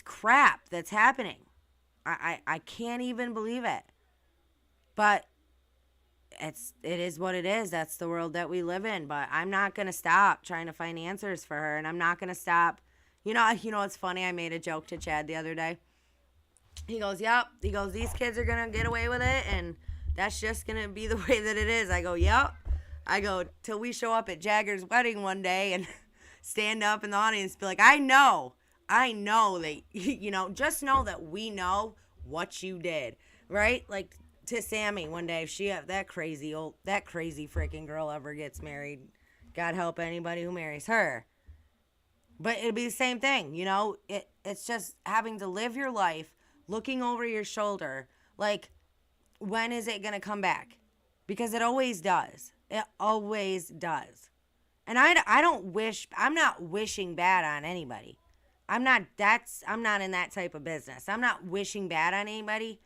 crap that's happening. I can't even believe it. But it is what it is. That's the world that we live in. But I'm not going to stop trying to find answers for her. And I'm not going to stop. You know, it's funny. I made a joke to Chad the other day. He goes, yep. He goes, these kids are going to get away with it. And that's just going to be the way that it is. I go, yep. I go, till we show up at Jagger's wedding one day and stand up in the audience and be like, I know that, just know that we know what you did. Right? Like, to Sammy one day, if that crazy freaking girl ever gets married, God help anybody who marries her. But it'll be the same thing, it's just having to live your life looking over your shoulder. Like, when is it going to come back? Because it always does. It always does. And I'm not wishing bad on anybody. I'm not in that type of business. I'm not wishing bad on anybody.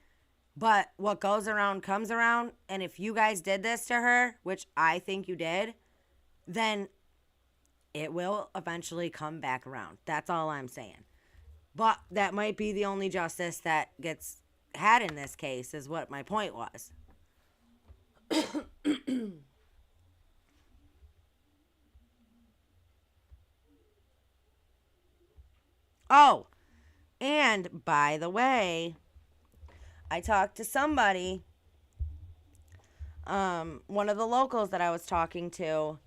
But what goes around comes around. And if you guys did this to her, which I think you did, then it will eventually come back around. That's all I'm saying. But that might be the only justice that gets had in this case, is what my point was. Oh, and by the way, I talked to somebody, one of the locals that I was talking to,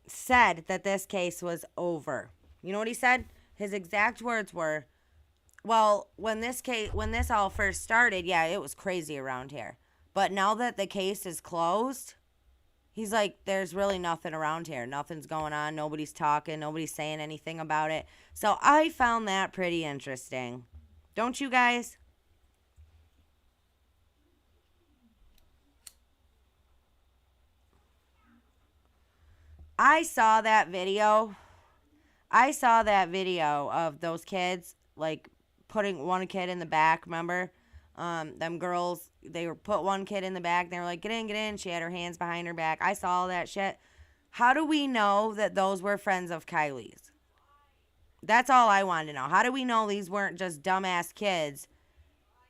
said that this case was over. You know what he said? His exact words were, well, when this all first started, yeah, it was crazy around here. But now that the case is closed, he's like, there's really nothing around here. Nothing's going on. Nobody's talking. Nobody's saying anything about it. So I found that pretty interesting. Don't you guys? I saw that video of those kids, like, putting one kid in the back, remember? Them girls, they put one kid in the back. They were like, get in. She had her hands behind her back. I saw all that shit. How do we know that those were friends of Kiely's? That's all I wanted to know. How do we know these weren't just dumbass kids,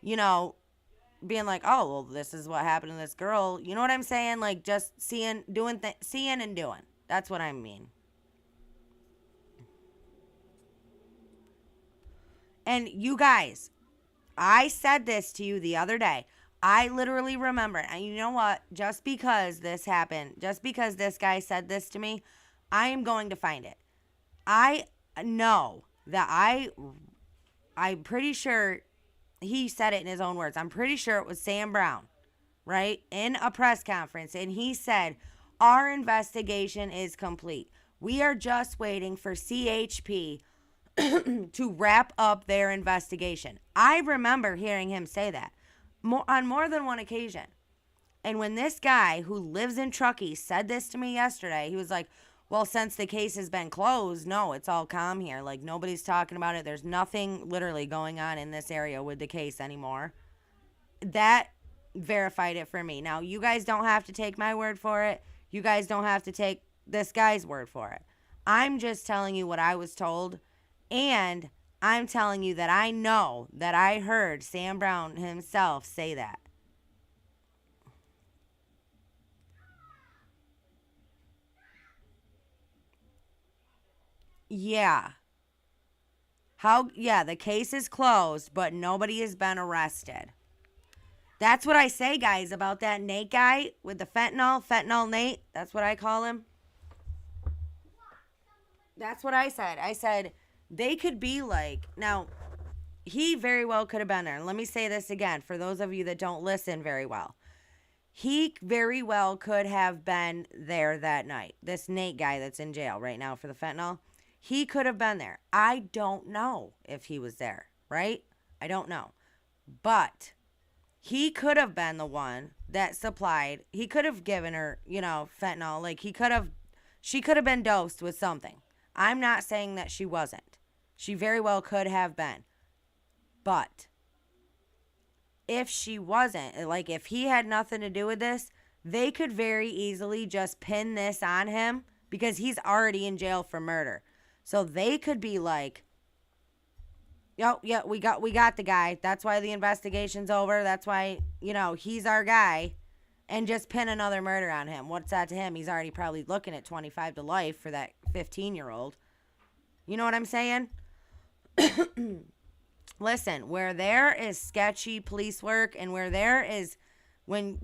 being like, oh, well, this is what happened to this girl. You know what I'm saying? Like, just seeing and doing. That's what I mean. And you guys, I said this to you the other day. I literally remember, and you know what? Just because this happened, just because this guy said this to me, I am going to find it. I know that I'm pretty sure he said it in his own words. I'm pretty sure it was Sam Brown, right? In a press conference. And he said, our investigation is complete. We are just waiting for CHP to wrap up their investigation. I remember hearing him say that on more than one occasion. And when this guy who lives in Truckee said this to me yesterday, he was like, well, since the case has been closed, no, it's all calm here. Like, nobody's talking about it. There's nothing literally going on in this area with the case anymore. That verified it for me. Now, you guys don't have to take my word for it. You guys don't have to take this guy's word for it. I'm just telling you what I was told. And I'm telling you that I know that I heard Sam Brown himself say that. Yeah. Yeah, the case is closed, but nobody has been arrested. That's what I say, guys, about that Nate guy with the fentanyl Nate. That's what I call him. That's what I said. I said, they could be like, now, he very well could have been there. Let me say this again for those of you that don't listen very well. He very well could have been there that night. This Nate guy that's in jail right now for the fentanyl, he could have been there. I don't know if he was there, right? I don't know. But he could have been the one that supplied, he could have given her, fentanyl. Like, she could have been dosed with something. I'm not saying that she wasn't. She very well could have been. But if she wasn't, like if he had nothing to do with this, they could very easily just pin this on him because he's already in jail for murder. So they could be like, "Yo, yeah, we got the guy. That's why the investigation's over. That's why, he's our guy." And just pin another murder on him. What's that to him? He's already probably looking at 25 to life for that 15-year-old. You know what I'm saying? Listen, where there is sketchy police work and where there is, when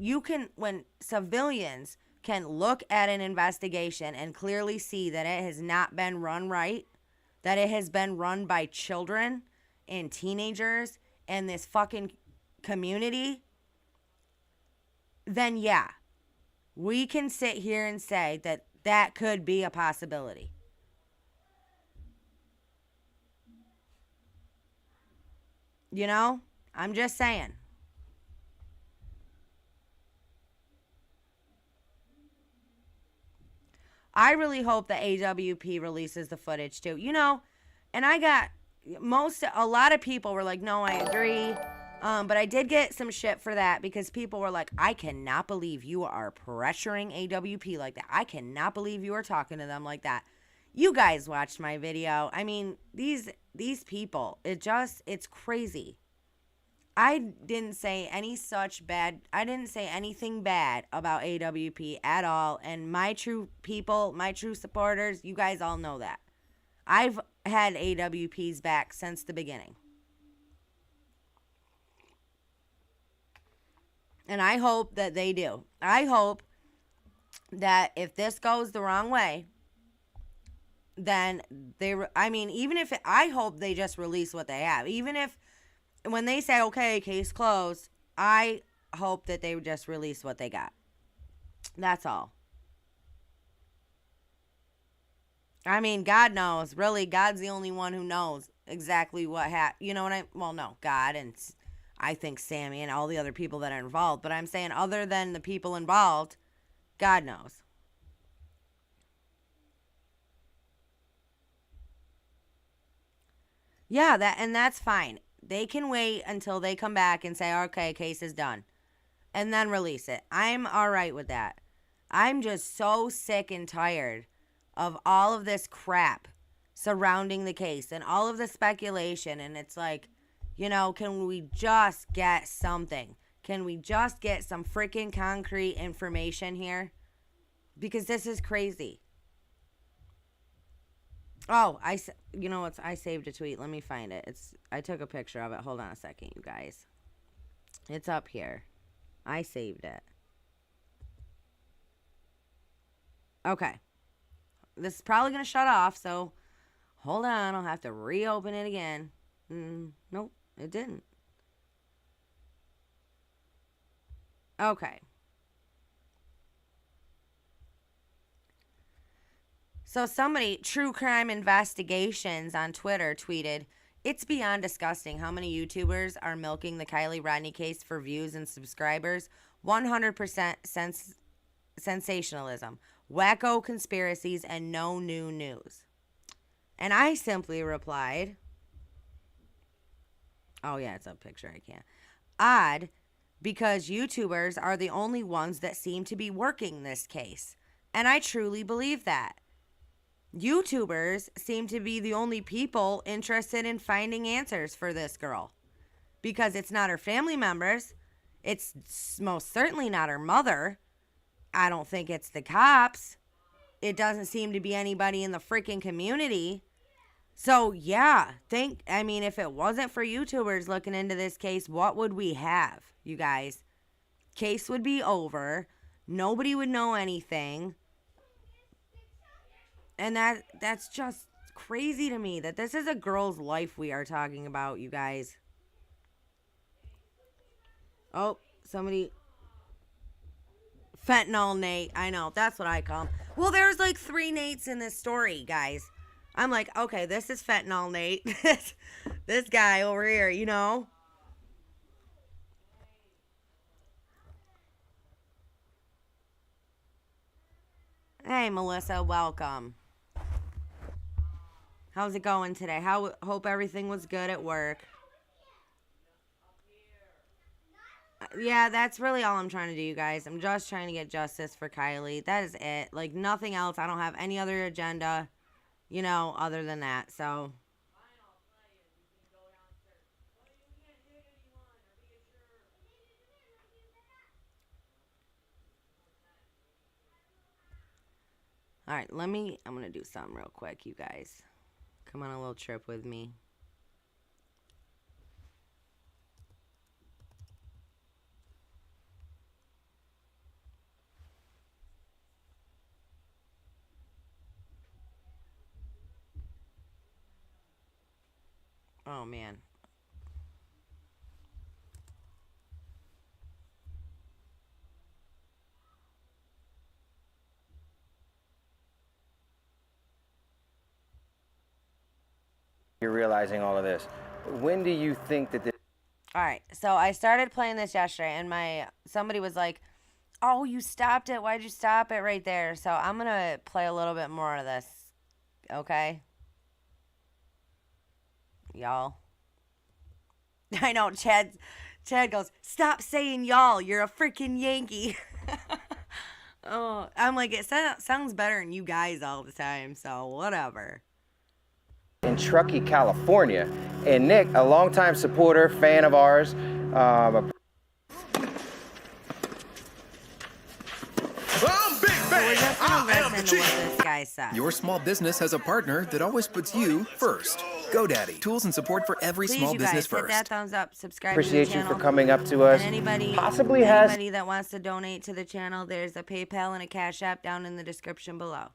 civilians can look at an investigation and clearly see that it has not been run right, that it has been run by children and teenagers and this fucking community, then yeah, we can sit here and say that that could be a possibility. I'm just saying. I really hope that AWP releases the footage too. And I got a lot of people were like, no, I agree. But I did get some shit for that because people were like, I cannot believe you are pressuring AWP like that. I cannot believe you are talking to them like that. You guys watched my video. I mean, these people, it's crazy. I didn't say anything bad about AWP at all. And my true people, my true supporters, you guys all know that. I've had AWP's back since the beginning. And I hope that they do. I hope that if this goes the wrong way, then I hope they just release what they have. Even if, when they say, okay, case closed, I hope that they just release what they got. That's all. I mean, God knows. Really, God's the only one who knows exactly what happened. No, God and I think Sammy and all the other people that are involved. But I'm saying other than the people involved, God knows. Yeah, that's fine. They can wait until they come back and say, okay, case is done. And then release it. I'm all right with that. I'm just so sick and tired of all of this crap surrounding the case and all of the speculation. And it's like, can we just get something? Can we just get some freaking concrete information here? Because this is crazy. Oh, you know what? I saved a tweet. Let me find it. I took a picture of it. Hold on a second, you guys. It's up here. I saved it. Okay. This is probably going to shut off, so hold on. I'll have to reopen it again. Nope, it didn't. Okay. So somebody, True Crime Investigations on Twitter, tweeted, "It's beyond disgusting how many YouTubers are milking the Kiely Rodni case for views and subscribers. 100% sensationalism, wacko conspiracies, and no new news." And I simply replied, oh yeah, it's a picture, I can't. Odd, because YouTubers are the only ones that seem to be working this case. And I truly believe that. YouTubers seem to be the only people interested in finding answers for this girl. Because it's not her family members. It's most certainly not her mother. I don't think it's the cops. It doesn't seem to be anybody in the freaking community. So, yeah, if it wasn't for YouTubers looking into this case, what would we have, you guys? Case would be over. Nobody would know anything. And that's just crazy to me that this is a girl's life we are talking about, you guys. Oh, somebody. Fentanyl Nate. I know. That's what I call him. Well, there's like 3 Nates in this story, guys. I'm like, okay, this is Fentanyl Nate. This guy over here, you know. Hey, Melissa, welcome. How's it going today? Hope everything was good at work. Yeah, that's really all I'm trying to do, you guys. I'm just trying to get justice for Kiely. That is it. Like, nothing else. I don't have any other agenda, other than that. So, all right, I'm going to do something real quick, you guys. Come on a little trip with me. Oh, man. You're realizing all of this. When do you think that this... All right, so I started playing this yesterday, and somebody was like, "Oh, you stopped it. Why'd you stop it right there?" So I'm going to play a little bit more of this, okay? Y'all. I know, Chad goes, "Stop saying y'all. You're a freaking Yankee." Oh, I'm like, it sounds better than you guys all the time, so whatever. In Truckee, California. And Nick, a longtime supporter, fan of ours. I'm Big Bang. I am the chief. What this guy said. Your small business has a partner that always puts you first. GoDaddy, tools and support for every Please, small you guys, business hit first. that thumbs up, subscribe Appreciate to the you channel. for coming up to us. And anybody that wants to donate to the channel, there's a PayPal and a Cash App down in the description below.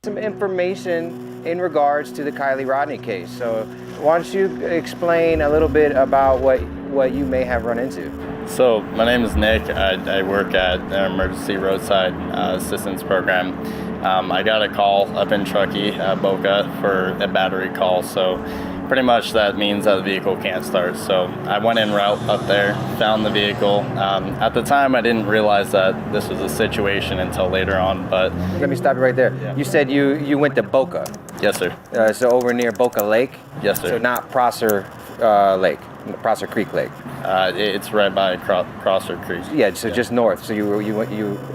Some information in regards to the Kiely Rodni case. So why don't you explain a little bit about what you may have run into? So my name is Nick. I work at an emergency roadside assistance program. I got a call up in Truckee, Boca, for a battery call. So pretty much that means that the vehicle can't start. So I went en route up there, found the vehicle. At the time, I didn't realize that this was a situation until later on. But Let me stop you right there. Yeah. You said you went to Boca. yes, sir. So over near Boca Lake? Yes, sir. So not Prosser Lake, Prosser Creek Lake. It's right by Crosser Creek. Yeah, so just north. So you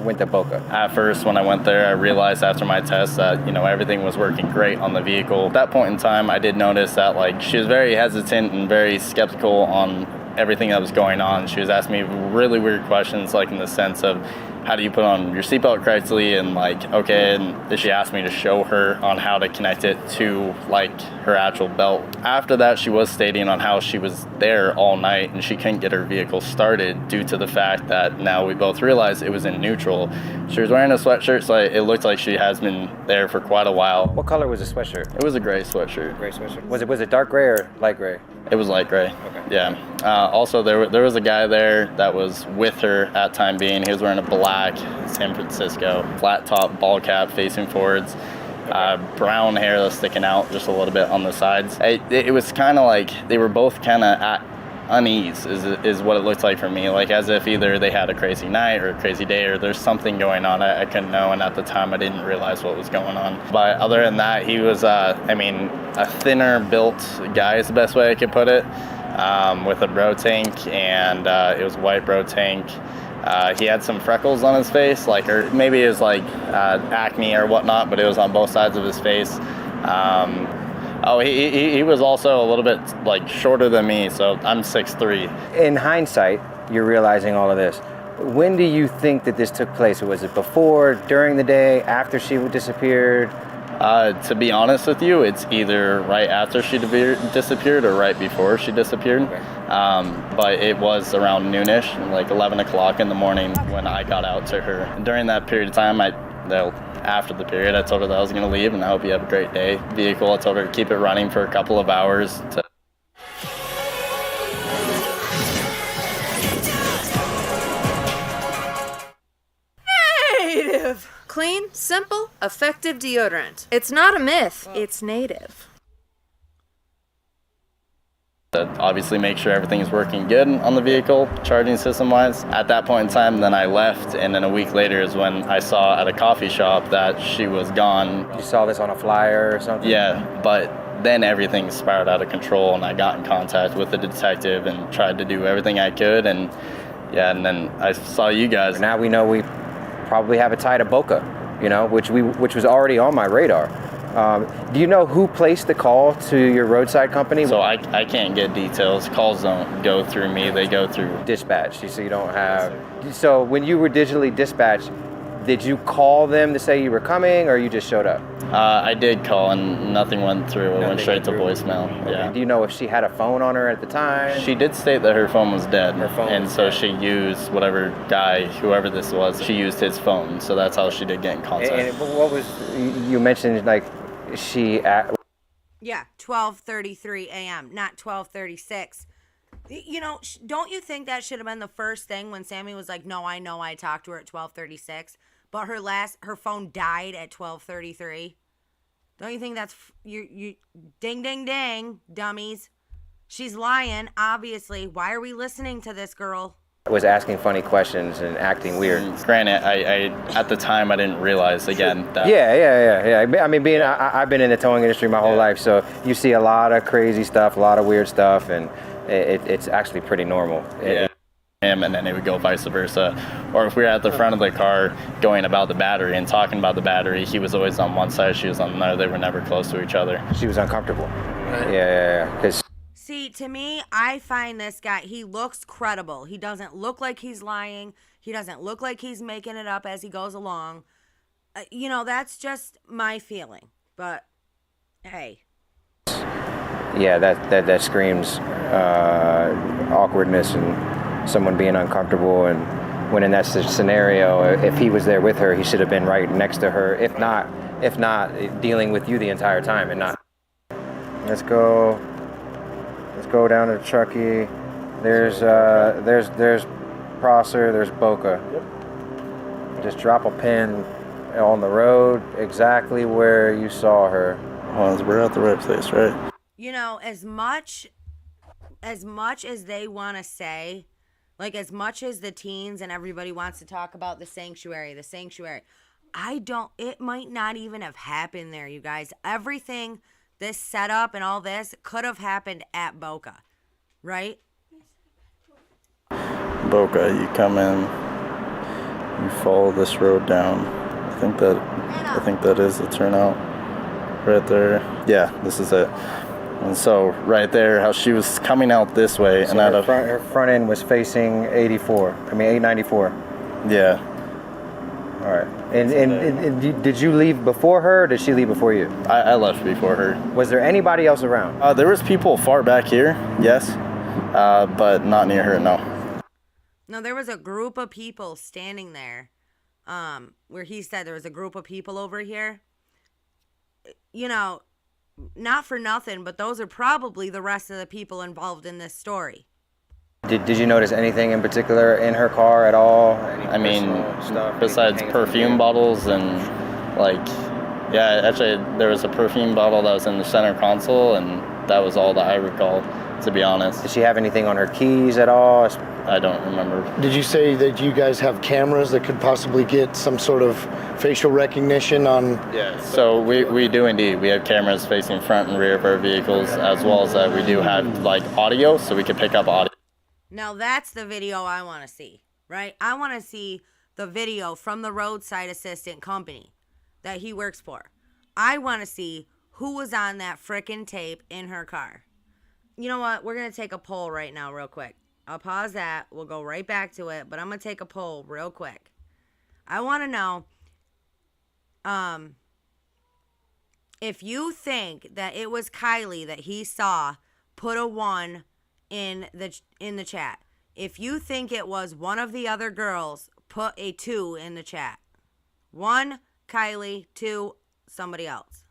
went to Boca. At first, when I went there, I realized after my test that, everything was working great on the vehicle. At that point in time, I did notice that, she was very hesitant and very skeptical on everything that was going on. She was asking me really weird questions, in the sense of, how do you put on your seatbelt correctly, and like, okay, and she asked me to show her on how to connect it to like her actual belt. After that, she was stating on how she was there all night and she couldn't get her vehicle started due to the fact that now we both realized it was in neutral. She was wearing a sweatshirt, so it looked like she has been there for quite a while. What color was the sweatshirt? It was a gray sweatshirt. Gray sweatshirt. Was it dark gray or light gray? It was light gray. Okay. Yeah. Also, there was a guy there that was with her at time being. He was wearing a black San Francisco flat top ball cap facing forwards, brown hair that's sticking out just a little bit on the sides. It was kind of like they were both kind of at unease is what it looked like for me, like as if either they had a crazy night or a crazy day, or there's something going on I couldn't know, and at the time I didn't realize what was going on. But other than that, he was a thinner built guy is the best way I could put it, with a bro tank, and it was white bro tank. He had some freckles on his face, or maybe it was like acne or whatnot, but it was on both sides of his face. He was also a little bit like shorter than me, so I'm 6'3". In hindsight, you're realizing all of this. When do you think that this took place? Was it before, during the day, after she disappeared? To be honest with you, it's either right after she disappeared or right before she disappeared. Okay. But it was around noonish, like 11 o'clock in the morning when I got out to her. And during that period of time, after the period, I told her that I was going to leave and I hope you have a great day. Vehicle, I told her to keep it running for a couple of hours. Native. Clean, simple, effective deodorant. It's not a myth, it's native. Obviously make sure everything's working good on the vehicle, charging system wise. At that point in time, then I left, and then a week later is when I saw at a coffee shop that she was gone. You saw this on a flyer or something? Yeah, but then everything spiraled out of control, and I got in contact with the detective and tried to do everything I could, and then I saw you guys. Now we know we probably have a tie to Boca, which was already on my radar. Do you know who placed the call to your roadside company? So I can't get details. Calls don't go through me. They go through dispatch. So you don't have. So when you were digitally dispatched, did you call them to say you were coming, or you just showed up? I did call, and nothing went through. It went straight to voicemail. Okay. Yeah. Do you know if she had a phone on her at the time? She did state that her phone was dead. So dead. she used whatever guy, whoever this was, she used his phone. So that's how she did get in contact. And what was, you mentioned Yeah, 12:33 a.m., not 12:36. Don't you think that should have been the first thing when Sammy was like, no, I know I talked to her at 12:36, but her phone died at 12:33? Don't you think that's, you ding, ding, ding, dummies. She's lying, obviously. Why are we listening to this girl? Was asking funny questions and acting weird. Granted, I at the time I didn't realize again that. Yeah. I mean, I've been in the towing industry my whole life, so you see a lot of crazy stuff, a lot of weird stuff, and it's actually pretty normal. Yeah. And then it would go vice versa. Or if we were at the front of the car going about the battery and talking about the battery, he was always on one side, she was on another. They were never close to each other. She was uncomfortable. Right. Yeah. See, to me, I find this guy, he looks credible. He doesn't look like he's lying. He doesn't look like he's making it up as he goes along. That's just my feeling. But, hey. Yeah, that screams awkwardness and someone being uncomfortable. And when in that scenario, if he was there with her, he should have been right next to her. If not, dealing with you the entire time and not. Let's go down to Truckee. There's Prosser, there's Boca. Yep. Just drop a pin on the road exactly where you saw her. Well, we're at the right place, right? As much as they want to say, like as much as the teens and everybody wants to talk about the sanctuary, it might not even have happened there, you guys. Everything, this setup and all this could have happened at Boca, right? Boca, you come in, you follow this road down. I think that is the turnout right there. Yeah, this is it. And so right there, how she was coming out this way, so and her front end was facing 894. Yeah. All right. And did you leave before her, or did she leave before you? I left before her. Was there anybody else around? There was people far back here, yes, but not near her, no. No, there was a group of people standing there, where he said there was a group of people over here. You know, not for nothing, but those are probably the rest of the people involved in this story. Did you notice anything in particular in her car at all? I mean, besides perfume bottles and, like, yeah, actually, there was a perfume bottle that was in the center console, and that was all that I recall, to be honest. Did she have anything on her keys at all? I don't remember. Did you say that you guys have cameras that could possibly get some sort of facial recognition on? Yeah, so we do indeed. We have cameras facing front and rear of our vehicles, as well as we do have, like, audio, so we can pick up audio. Now that's the video I want to see, right? I want to see the video from the roadside assistant company that he works for. I want to see who was on that frickin' tape in her car. You know what? We're going to take a poll right now real quick. I'll pause that. We'll go right back to it, but I'm going to take a poll real quick. I want to know if you think that it was Kiely that he saw, put a 1 in the chat. If you think it was one of the other girls, put a 2 in the chat. 1, Kiely. 2, somebody else.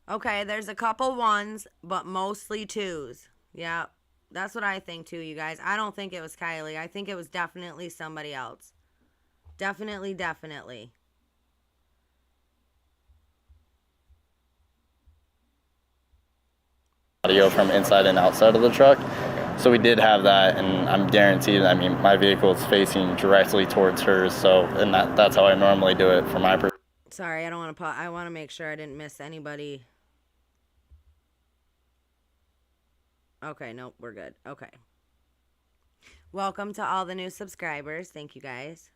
Okay, there's a couple 1s, but mostly 2s. Yeah, that's what I think too, you guys. I don't think it was Kiely. I think it was definitely somebody else. Definitely. Audio from inside and outside of the truck. So we did have that, and I'm guaranteed, I mean, my vehicle is facing directly towards hers, so, and that's how I normally do it from my perspective. Sorry, I don't want to I want to make sure I didn't miss anybody. Okay, nope, we're good. Okay. Welcome to all the new subscribers. Thank you, guys.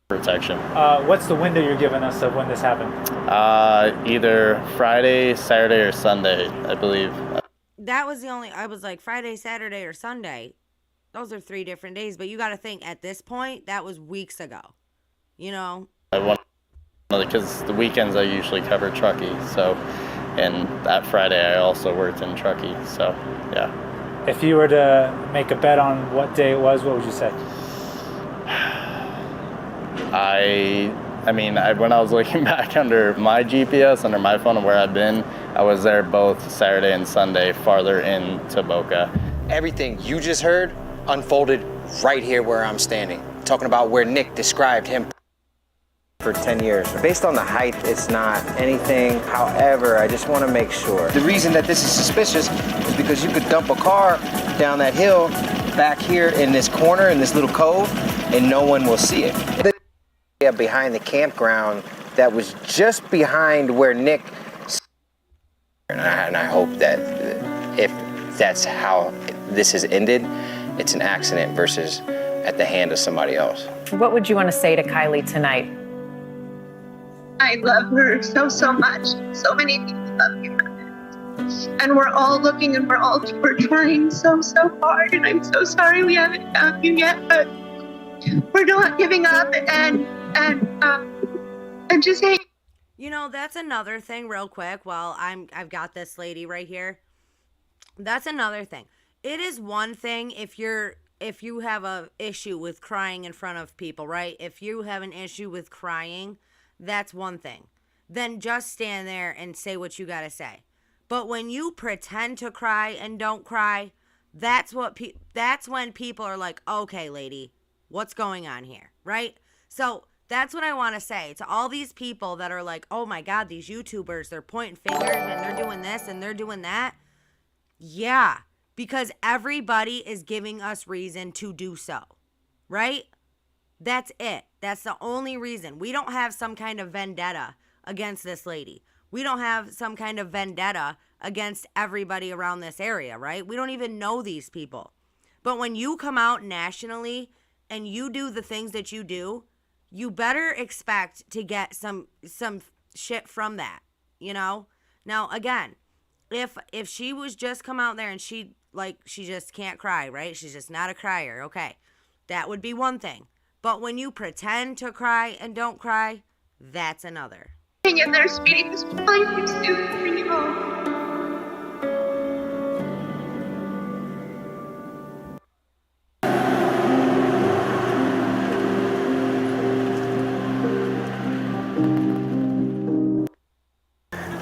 Protection. What's the window you're giving us of when this happened? Either Friday, Saturday, or Sunday, I believe. That was the only, I was like Friday, Saturday, or Sunday. Those are 3 different days, but you got to think at this point, that was weeks ago. You know? I want, because the weekends I usually cover Truckee, so, and that Friday I also worked in Truckee, so, yeah. If you were to make a bet on what day it was, what would you say? I mean, when I was looking back under my GPS, under my phone of where I've been, I was there both Saturday and Sunday, farther into Boca. Everything you just heard unfolded right here where I'm standing, talking about where Nick described him for 10 years. Based on the height, it's not anything. However, I just want to make sure. The reason that this is suspicious is because you could dump a car down that hill back here in this corner, in this little cove, and no one will see it. Behind the campground that was just behind where Nick, and I hope that if that's how this has ended, it's an accident versus at the hand of somebody else. What would you want to say to Kiely tonight? I love her so much. So many people love her. And we're all looking, and we're trying so hard, and I'm so sorry we haven't found you yet, but we're not giving up, and just hey. You know, that's another thing real quick. Well, I've got this lady right here. That's another thing. It is one thing if you have a issue with crying in front of people, right? If you have an issue with crying, that's one thing. Then just stand there and say what you got to say. But when you pretend to cry and don't cry, that's when people are like, "Okay, lady, what's going on here?" Right? So that's what I want to say to all these people that are like, "Oh my God, these YouTubers, they're pointing fingers and they're doing this and they're doing that." Yeah, because everybody is giving us reason to do so, right? That's it. That's the only reason. We don't have some kind of vendetta against this lady. We don't have some kind of vendetta against everybody around this area, right? We don't even know these people. But when you come out nationally and you do the things that you do, you better expect to get some shit from that, you know? Now, again, if she was just come out there and she just can't cry, right? She's just not a crier, okay. That would be one thing. But when you pretend to cry and don't cry, that's another. And they're speeding this flying soon to bring you home.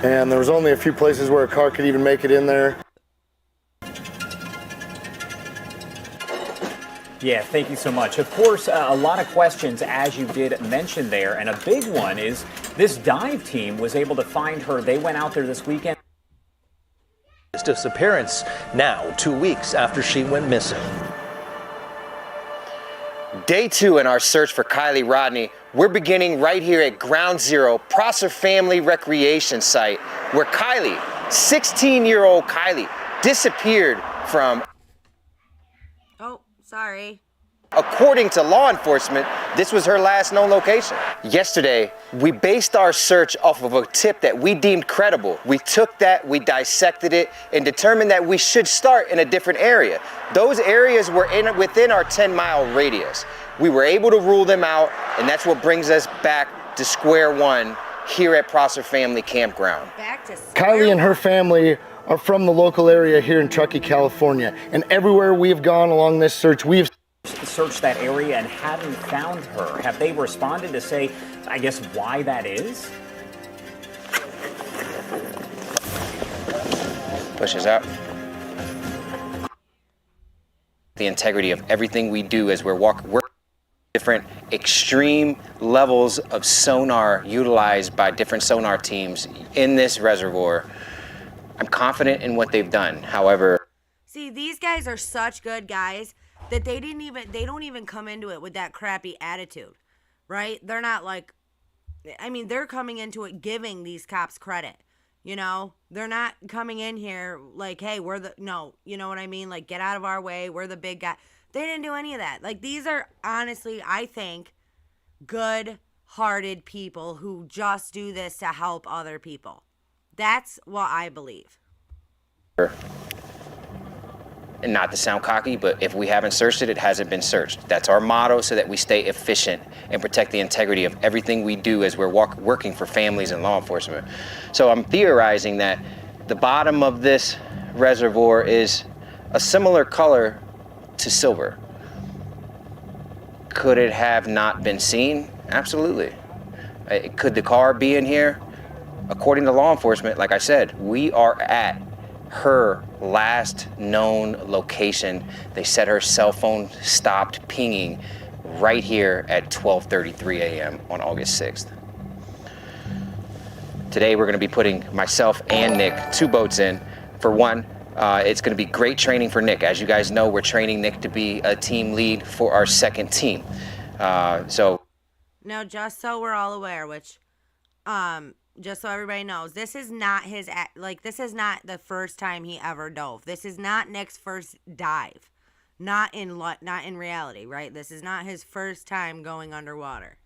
And there was only a few places where a car could even make it in there. Yeah, thank you so much. Of course, a lot of questions, as you did mention there, and a big one is this dive team was able to find her. They went out there this weekend. His disappearance now, 2 weeks after she went missing. Day 2 in our search for Kiely Rodni. We're beginning right here at Ground Zero, Prosser Family Recreation Site, where Kiely, 16-year-old Kiely, disappeared from. Oh, sorry. According to law enforcement, this was her last known location. Yesterday, we based our search off of a tip that we deemed credible. We took that, we dissected it, and determined that we should start in a different area. Those areas were within our 10-mile radius. We were able to rule them out, and that's what brings us back to square one here at Prosser Family Campground. Back to Kiely and her family are from the local area here in Truckee, California. And everywhere we've gone along this search, we've searched that area and haven't found her. Have they responded to say, I guess, why that is? Pushes out. The integrity of everything we do as we're different extreme levels of sonar utilized by different sonar teams in this reservoir. I'm confident in what they've done. However, see, these guys are such good guys that they don't even come into it with that crappy attitude, right? They're not like, I mean, they're coming into it giving these cops credit, you know? They're not coming in here like, hey, no, you know what I mean? Like, get out of our way, we're the big guy. They didn't do any of that. Like, these are honestly, I think, good-hearted people who just do this to help other people. That's what I believe. and not to sound cocky, but if we haven't searched it, it hasn't been searched. That's our motto, so that we stay efficient and protect the integrity of everything we do as we're working for families and law enforcement. So I'm theorizing that the bottom of this reservoir is a similar color to silver. Could it have not been seen? Absolutely. Could the car be in here? According to law enforcement, like I said, we are at her last known location. They said her cell phone stopped pinging right here at 12:33 a.m. on August 6th. Today we're going to be putting myself and Nick 2 boats in. For one, it's going to be great training for Nick. As you guys know, we're training Nick to be a team lead for our second team. Now, just so we're all aware, which, just so everybody knows, this is not this is not the first time he ever dove. This is not Nick's first dive. Not in reality, right? This is not his first time going underwater.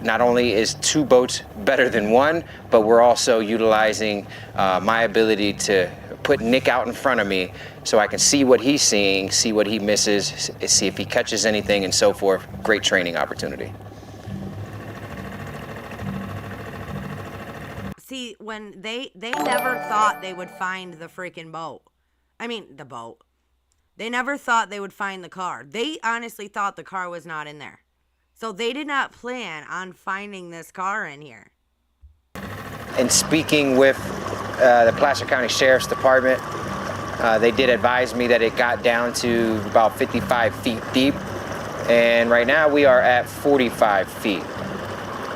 Not only is 2 boats better than 1, but we're also utilizing my ability to put Nick out in front of me so I can see what he's seeing, see what he misses, see if he catches anything, and so forth. Great training opportunity. See, when they never thought they would find the freaking boat. I mean, the boat. They never thought they would find the car. They honestly thought the car was not in there. So they did not plan on finding this car in here. And speaking with the Placer County Sheriff's Department, they did advise me that it got down to about 55 feet deep. And right now we are at 45 feet,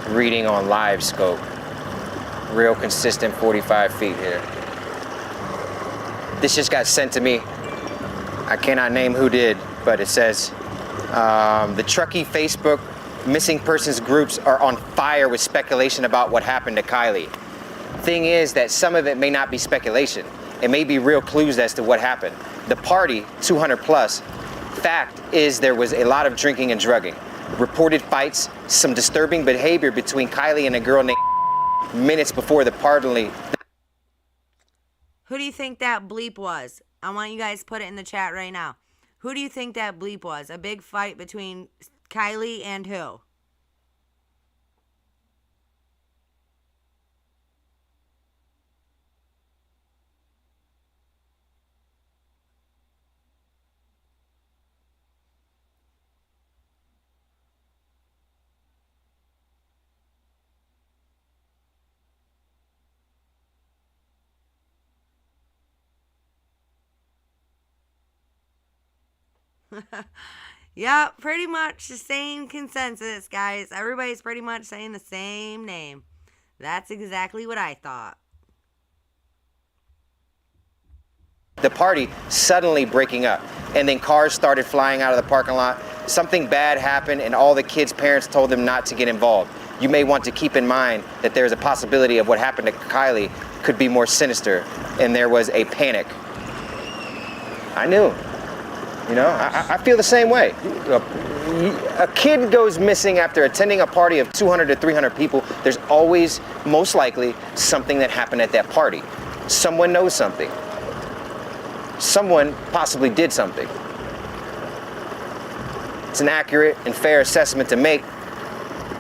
reading on live scope. Real consistent 45 feet here. This just got sent to me I cannot name who did, but it says the Truckee Facebook missing persons groups are on fire with speculation about what happened to Kiely. Thing is that some of it may not be speculation. It may be real clues as to what happened. The party, 200 plus, fact is there was a lot of drinking and drugging. Reported fights, some disturbing behavior between Kiely and a girl named minutes before the party. Who do you think that bleep was? I want you guys to put it in the chat right now. Who do you think that bleep was? A big fight between Kiely and who? Yeah, pretty much the same consensus, guys. Everybody's pretty much saying the same name. That's exactly what I thought. The party suddenly breaking up, and then cars started flying out of the parking lot. Something bad happened, and all the kids' parents told them not to get involved. You may want to keep in mind that there is a possibility of what happened to Kiely could be more sinister, and there was a panic. I knew. You know, I feel the same way. A kid goes missing after attending a party of 200 to 300 people. There's always, most likely, something that happened at that party. Someone knows something. Someone possibly did something. It's an accurate and fair assessment to make.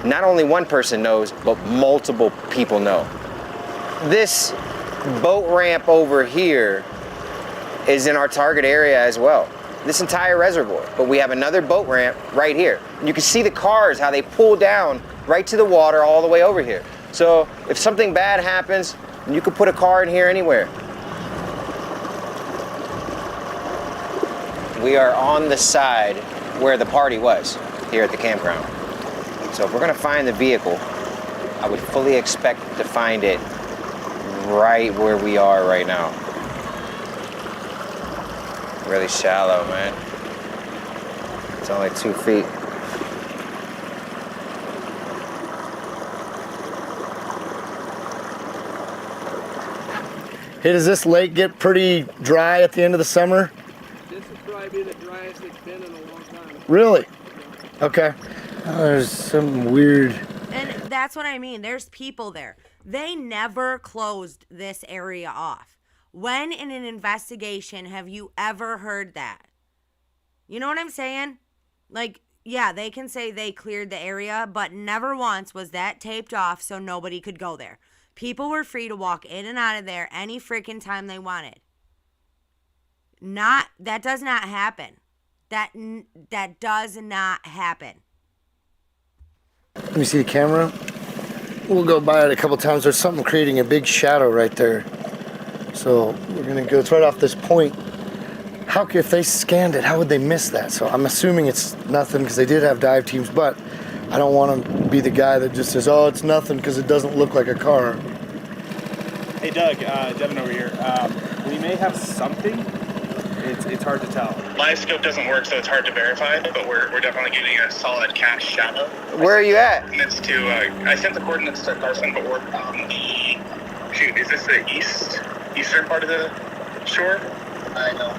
Not only one person knows, but multiple people know. This boat ramp over here is in our target area as well. This entire reservoir, but we have another boat ramp right here. And you can see the cars, how they pull down right to the water all the way over here. So if something bad happens, you could put a car in here anywhere. We are on the side where the party was, here at the campground. So if we're gonna find the vehicle, I would fully expect to find it right where we are right now. Really shallow, man. It's only 2 feet. Hey, does this lake get pretty dry at the end of the summer? This has probably been the driest it's been in a long time. Really? Okay. There's some weird... And that's what I mean. There's people there. They never closed this area off. When in an investigation have you ever heard that? You know what I'm saying? Like, yeah, they can say they cleared the area, but never once was that taped off so nobody could go there. People were free to walk in and out of there any freaking time they wanted. That does not happen. That does not happen. Let me see the camera. We'll go by it a couple times. There's something creating a big shadow right there. So we're gonna go, it's right off this point. If they scanned it, how would they miss that? So I'm assuming it's nothing because they did have dive teams, but I don't want to be the guy that just says, oh, it's nothing because it doesn't look like a car. Hey Doug, Devin over here. We may have something. It's hard to tell. Live scope doesn't work, so it's hard to verify, but we're definitely getting a solid cast shadow. Where are you at? Coordinates to, I sent the coordinates to Carson, but we're on the, shoot, is this the eastern part of the shore? I don't know.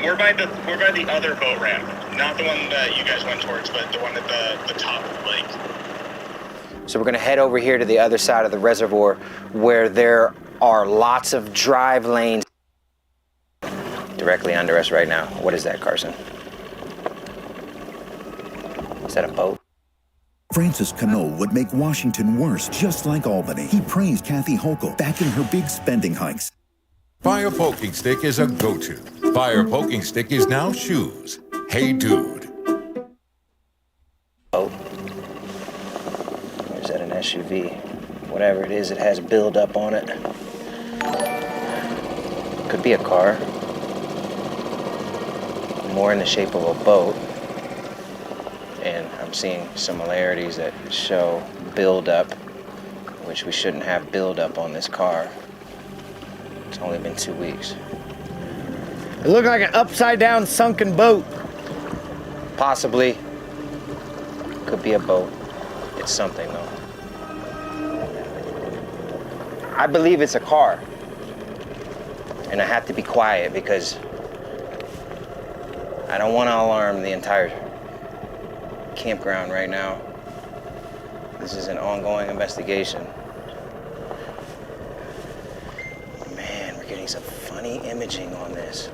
We're by the other boat ramp, not the one that you guys went towards, but the one at the top of the lake. So we're gonna head over here to the other side of the reservoir where there are lots of drive lanes directly under us right now. What is that, Carson? Is that a boat? Francis Cano would make Washington worse, just like Albany. He praised Kathy Hochul backing her big spending hikes. Fire Poking Stick is a go-to. Fire Poking Stick is now shoes. Hey, dude. Oh. Or is that an SUV? Whatever it is, it has build up on it. Could be a car. More in the shape of a boat. And I'm seeing similarities that show build up, which we shouldn't have build up on this car. It's only been 2 weeks. It looked like an upside down sunken boat. Possibly. Could be a boat. It's something though. I believe it's a car. And I have to be quiet because I don't want to alarm the entire campground right now. This is an ongoing investigation. Man, we're getting some funny imaging on this,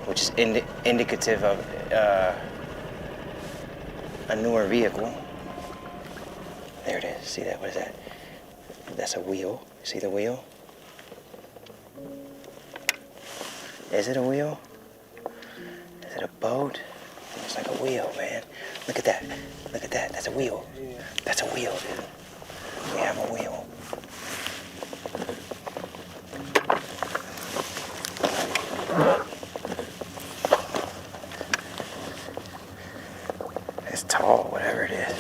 which is indicative of a newer vehicle. There it is. See that? What is that? That's a wheel. See the wheel? Is it a wheel? Is it a boat? It's like a wheel, man. Look at that. Look at that. That's a wheel. That's a wheel, dude. We have a wheel. It's tall, whatever it is.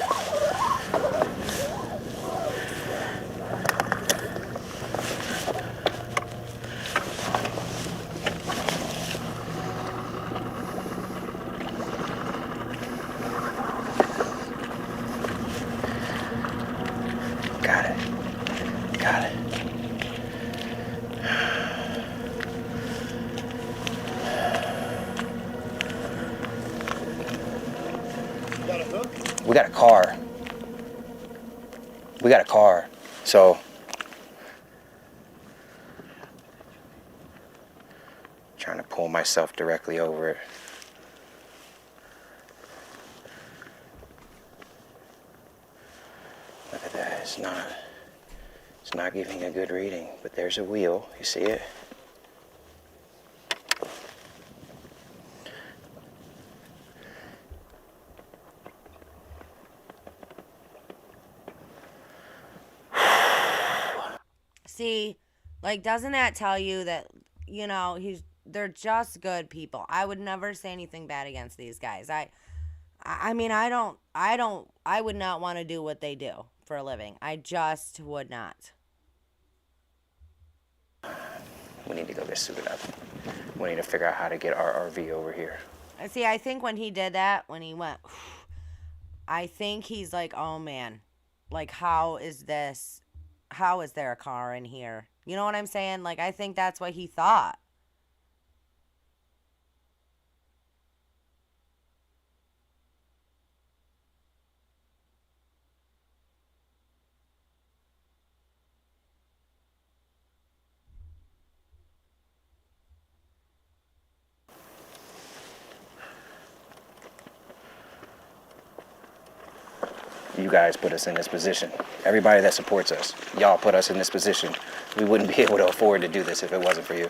Got it. Got it. Got a hook? We got a car. We got a car. So trying to pull myself directly over it. Look at that. It's not giving a good reading, but there's a wheel. You see it? See, like, doesn't that tell you that, you know, they're just good people? I would never say anything bad against these guys. I mean, I would not want to do what they do for a living. I just would not. We need to go get suited up. We need to figure out how to get our RV over here. See, I think when he did that, when he went, I think he's like, oh man, like, how is there a car in here? You know what I'm saying? Like, I think that's what he thought. You guys put us in this position. Everybody that supports us, y'all put us in this position. We wouldn't be able to afford to do this if it wasn't for you.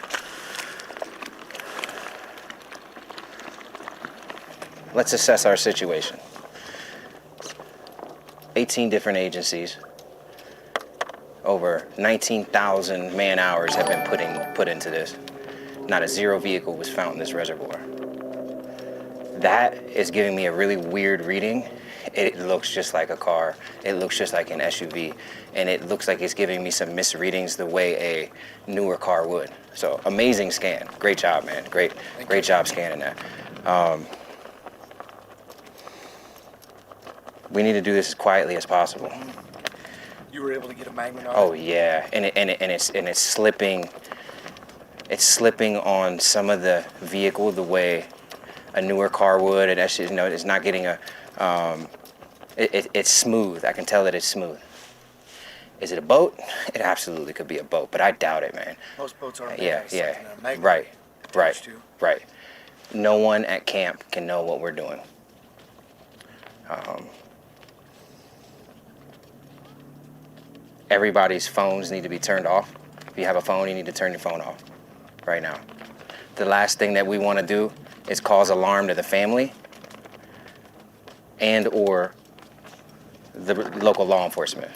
Let's assess our situation. 18 different agencies. Over 19,000 man hours have been put into this. Not a zero vehicle was found in this reservoir. That is giving me a really weird reading. It looks just like a car. It looks just like an SUV. And it looks like it's giving me some misreadings the way a newer car would. So amazing scan. Great job, man. Great job scanning that. We need to do this as quietly as possible. You were able to get a magnet on it? Oh yeah, and it's slipping. It's slipping on some of the vehicle the way a newer car would. And actually, you know, it's not getting a. It's smooth. I can tell that it's smooth. Is it a boat? It absolutely could be a boat, but I doubt it, man. Most boats are. Yeah. Right. No one at camp can know what we're doing. Everybody's phones need to be turned off. If you have a phone, you need to turn your phone off right now. The last thing that we want to do is cause alarm to the family and or the local law enforcement.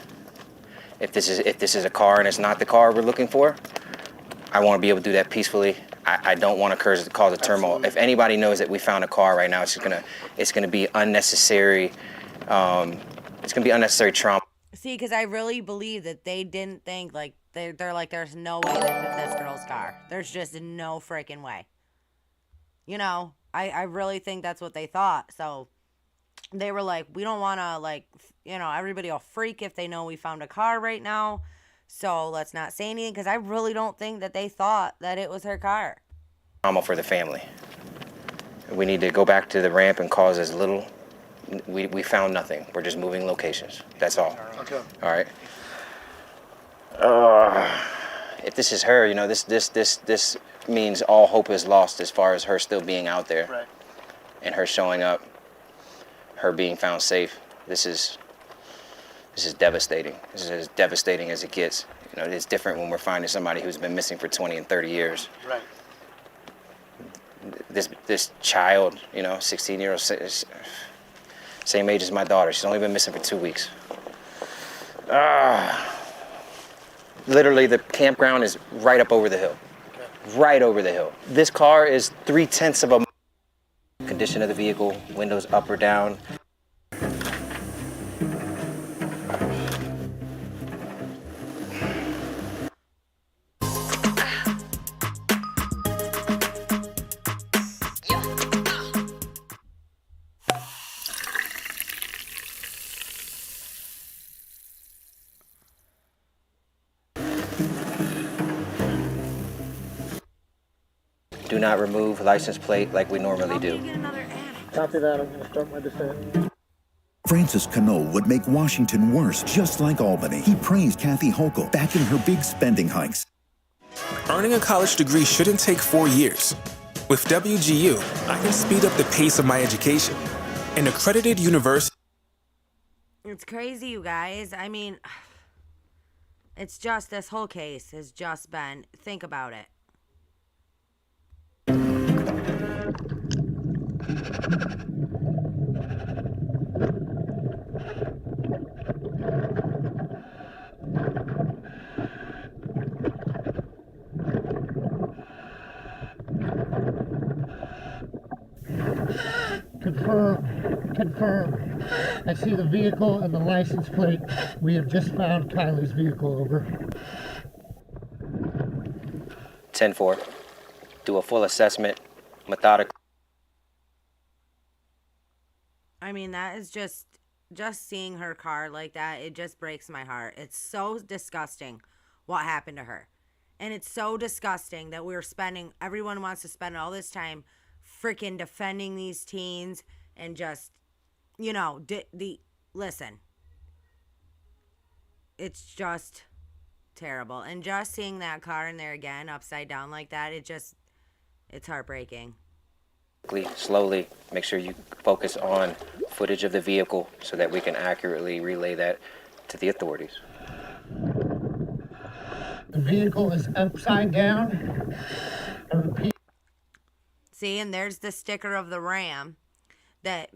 If this is a car and it's not the car we're looking for, I want to be able to do that peacefully. I don't want to cause a turmoil. If anybody knows that we found a car right now, it's gonna be unnecessary. It's gonna be unnecessary trauma. See, because I really believe that they didn't think, like, they're like, there's no way this is this girl's car. There's just no freaking way. You know, I really think that's what they thought. So they were like, we don't want to, like, you know, everybody will freak if they know we found a car right now. So let's not say anything, because I really don't think that they thought that it was her car. Trauma for the family. We need to go back to the ramp and cause as little. We found nothing. We're just moving locations. That's all. Okay. All right. If this is her, you know, this means all hope is lost as far as her still being out there. Right. And her showing up, her being found safe. This is devastating. This is as devastating as it gets. You know, it's different when we're finding somebody who's been missing for 20 and 30 years. Right. This child, you know, 16-year-old, same age as my daughter. She's only been missing for 2 weeks. Literally, the campground is right up over the hill. Okay. Right over the hill. This car is 3/10 of a condition of the vehicle, windows up or down. Do not remove license plate like we normally do. Copy that. I'm going to start my descent. Francis Cano would make Washington worse, just like Albany. He praised Kathy Hochul back in her big spending hikes. Earning a college degree shouldn't take 4 years. With WGU, I can speed up the pace of my education. An accredited university. It's crazy, you guys. I mean, it's just, this whole case has just been, think about it. Confirm. I see the vehicle and the license plate. We have just found Kiely's vehicle, over. 10-4. Do a full assessment, methodical. I mean, that is just seeing her car like that, it just breaks my heart. It's so disgusting what happened to her. And it's so disgusting that everyone wants to spend all this time freaking defending these teens and just, you know, listen. It's just terrible. And just seeing that car in there again, upside down like that, it's heartbreaking. Slowly, make sure you focus on footage of the vehicle so that we can accurately relay that to the authorities. The vehicle is upside down. I repeat. See, and there's the sticker of the Ram that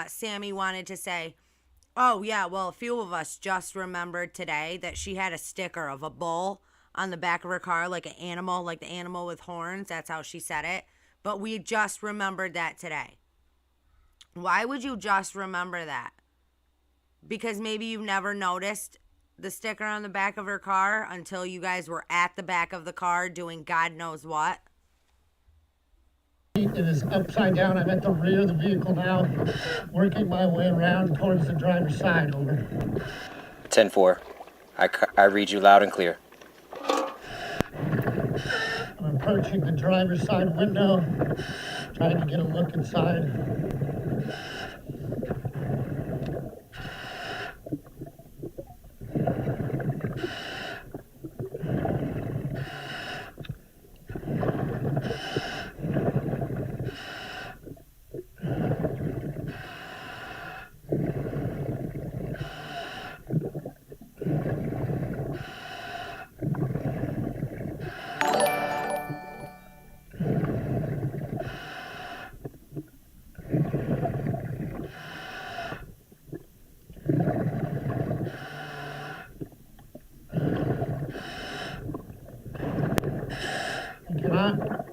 Sammy wanted to say, oh, yeah, well, a few of us just remembered today that she had a sticker of a bull on the back of her car, like an animal, like the animal with horns. That's how she said it. But we just remembered that today. Why would you just remember that? Because maybe you've never noticed the sticker on the back of her car until you guys were at the back of the car doing God knows what. It is upside down. I'm at the rear of the vehicle now, working my way around towards the driver's side, over. 10-4. I read you loud and clear. I'm approaching the driver's side window, trying to get a look inside.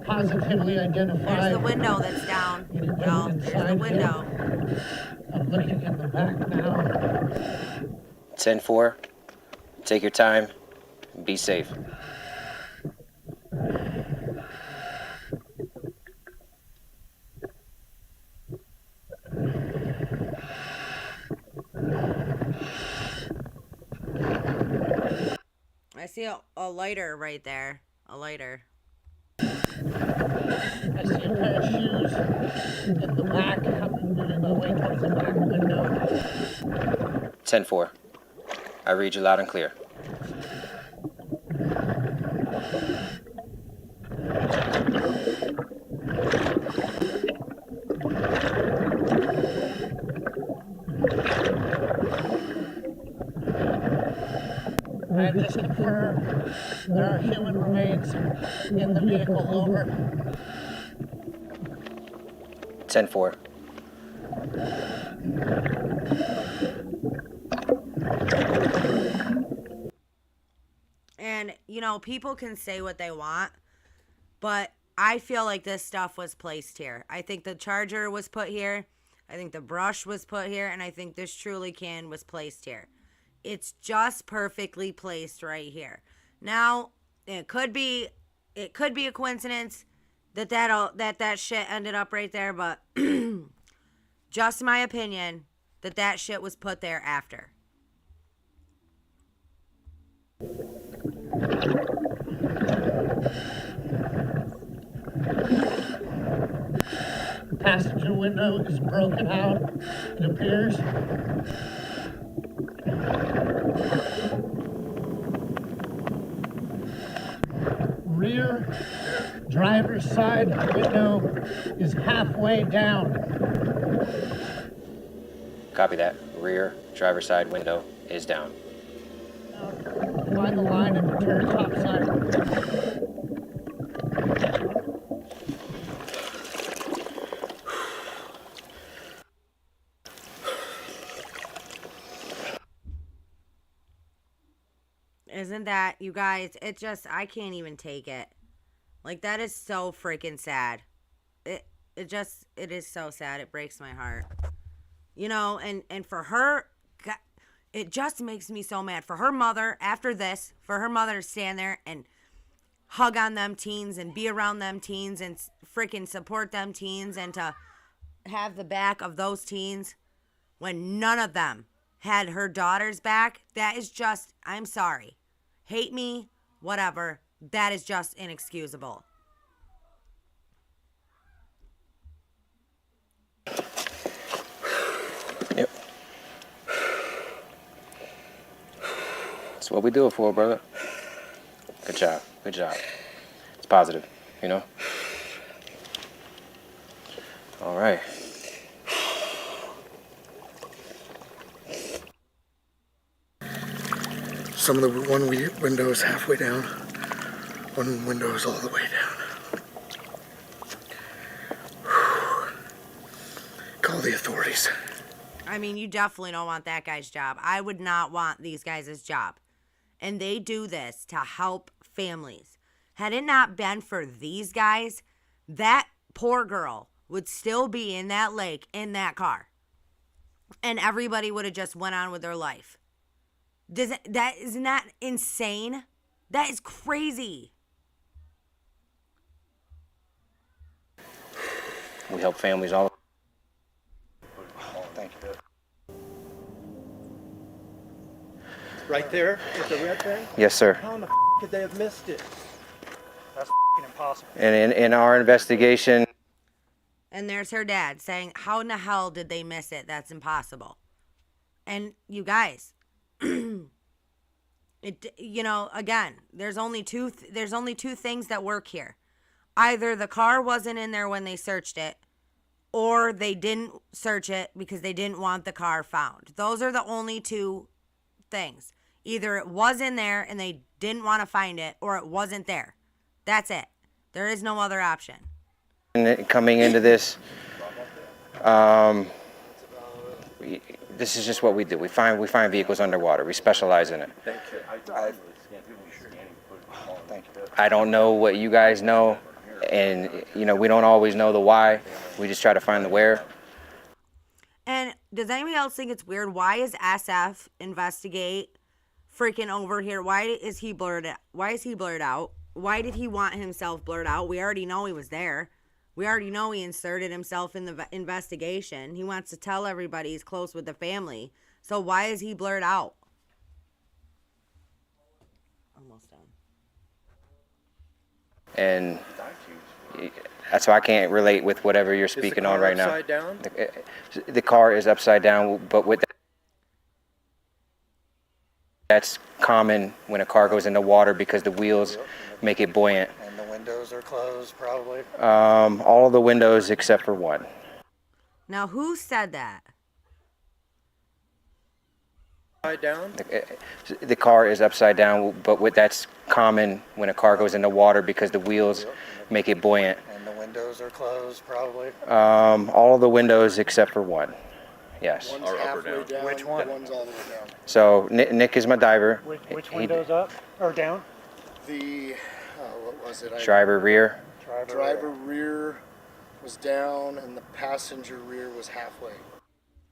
Positively identify. There's the window that's down. Y'all, there's the window. I'm looking at the back now. 10-4. Take your time. Be safe. I see a lighter right there. A lighter. I see a pair of shoes in the back. I'm moving my way towards the back window. 10-4. I read you loud and clear. I just confirm there are human remains in the vehicle. Over. 10-4. And, you know, people can say what they want, but I feel like this stuff was placed here. I think the charger was put here. I think the brush was put here. And I think this Truly can was placed here. It's just perfectly placed right here. Now, it could be a coincidence that shit ended up right there, but just my opinion that shit was put there after. The passenger window is broken out, it appears. Rear driver's side window is halfway down. Copy that. Rear driver's side window is down. Line the line and turn top side. Isn't that, you guys, I can't even take it. Like, that is so freaking sad. It is so sad. It breaks my heart. You know, and for her, it just makes me so mad. For her mother, after this, for her mother to stand there and hug on them teens and be around them teens and freaking support them teens and to have the back of those teens when none of them had her daughter's back, that is just, I'm sorry. Hate me, whatever. That is just inexcusable. Yep. That's what we do it for, brother. Good job. Good job. It's positive, you know? All right. Some of the one window is halfway down. One window is all the way down. Call the authorities. I mean, you definitely don't want that guy's job. I would not want these guys' job. And they do this to help families. Had it not been for these guys, that poor girl would still be in that lake in that car. And everybody would have just went on with their life. That is not insane. That is crazy. We help families all. Thank you. Right there with the red thing? Yes, sir. How in the could they have missed it? That's impossible. And in our investigation. And there's her dad saying, how in the hell did they miss it? That's impossible. And you guys, you know, again, there's only two things that work here. Either the car wasn't in there when they searched it, or they didn't search it because they didn't want the car found. Those are the only two things. Either it was in there and they didn't want to find it, or it wasn't there. That's it. There is no other option. And coming into this, this is just what we do. We find vehicles underwater. We specialize in it. I don't know what you guys know, and you know we don't always know the why. We just try to find the where. And does anybody else think it's weird? Why is SF investigate freaking over here? Why is he blurred out? Why is he blurred out? Why did he want himself blurred out? We already know he was there. We already know he inserted himself in the investigation. He wants to tell everybody he's close with the family. So why is he blurred out? almost done. And that's why I can't relate with whatever you're speaking on right now. Upside down? The car is upside down, but with that's common when a car goes into water because the wheels make it buoyant. And the windows are closed, probably. All of the windows except for one. Now, who said that? Upside down? The car is upside down, but that's common when a car goes into water because the wheels make it buoyant. And the windows are closed, probably. All of the windows except for one. Yes. One's halfway down. Which one? One's all the way down. So Nick is my diver. Which window's up or down? The, what was it? Driver rear. Driver rear was down, and the passenger rear was halfway.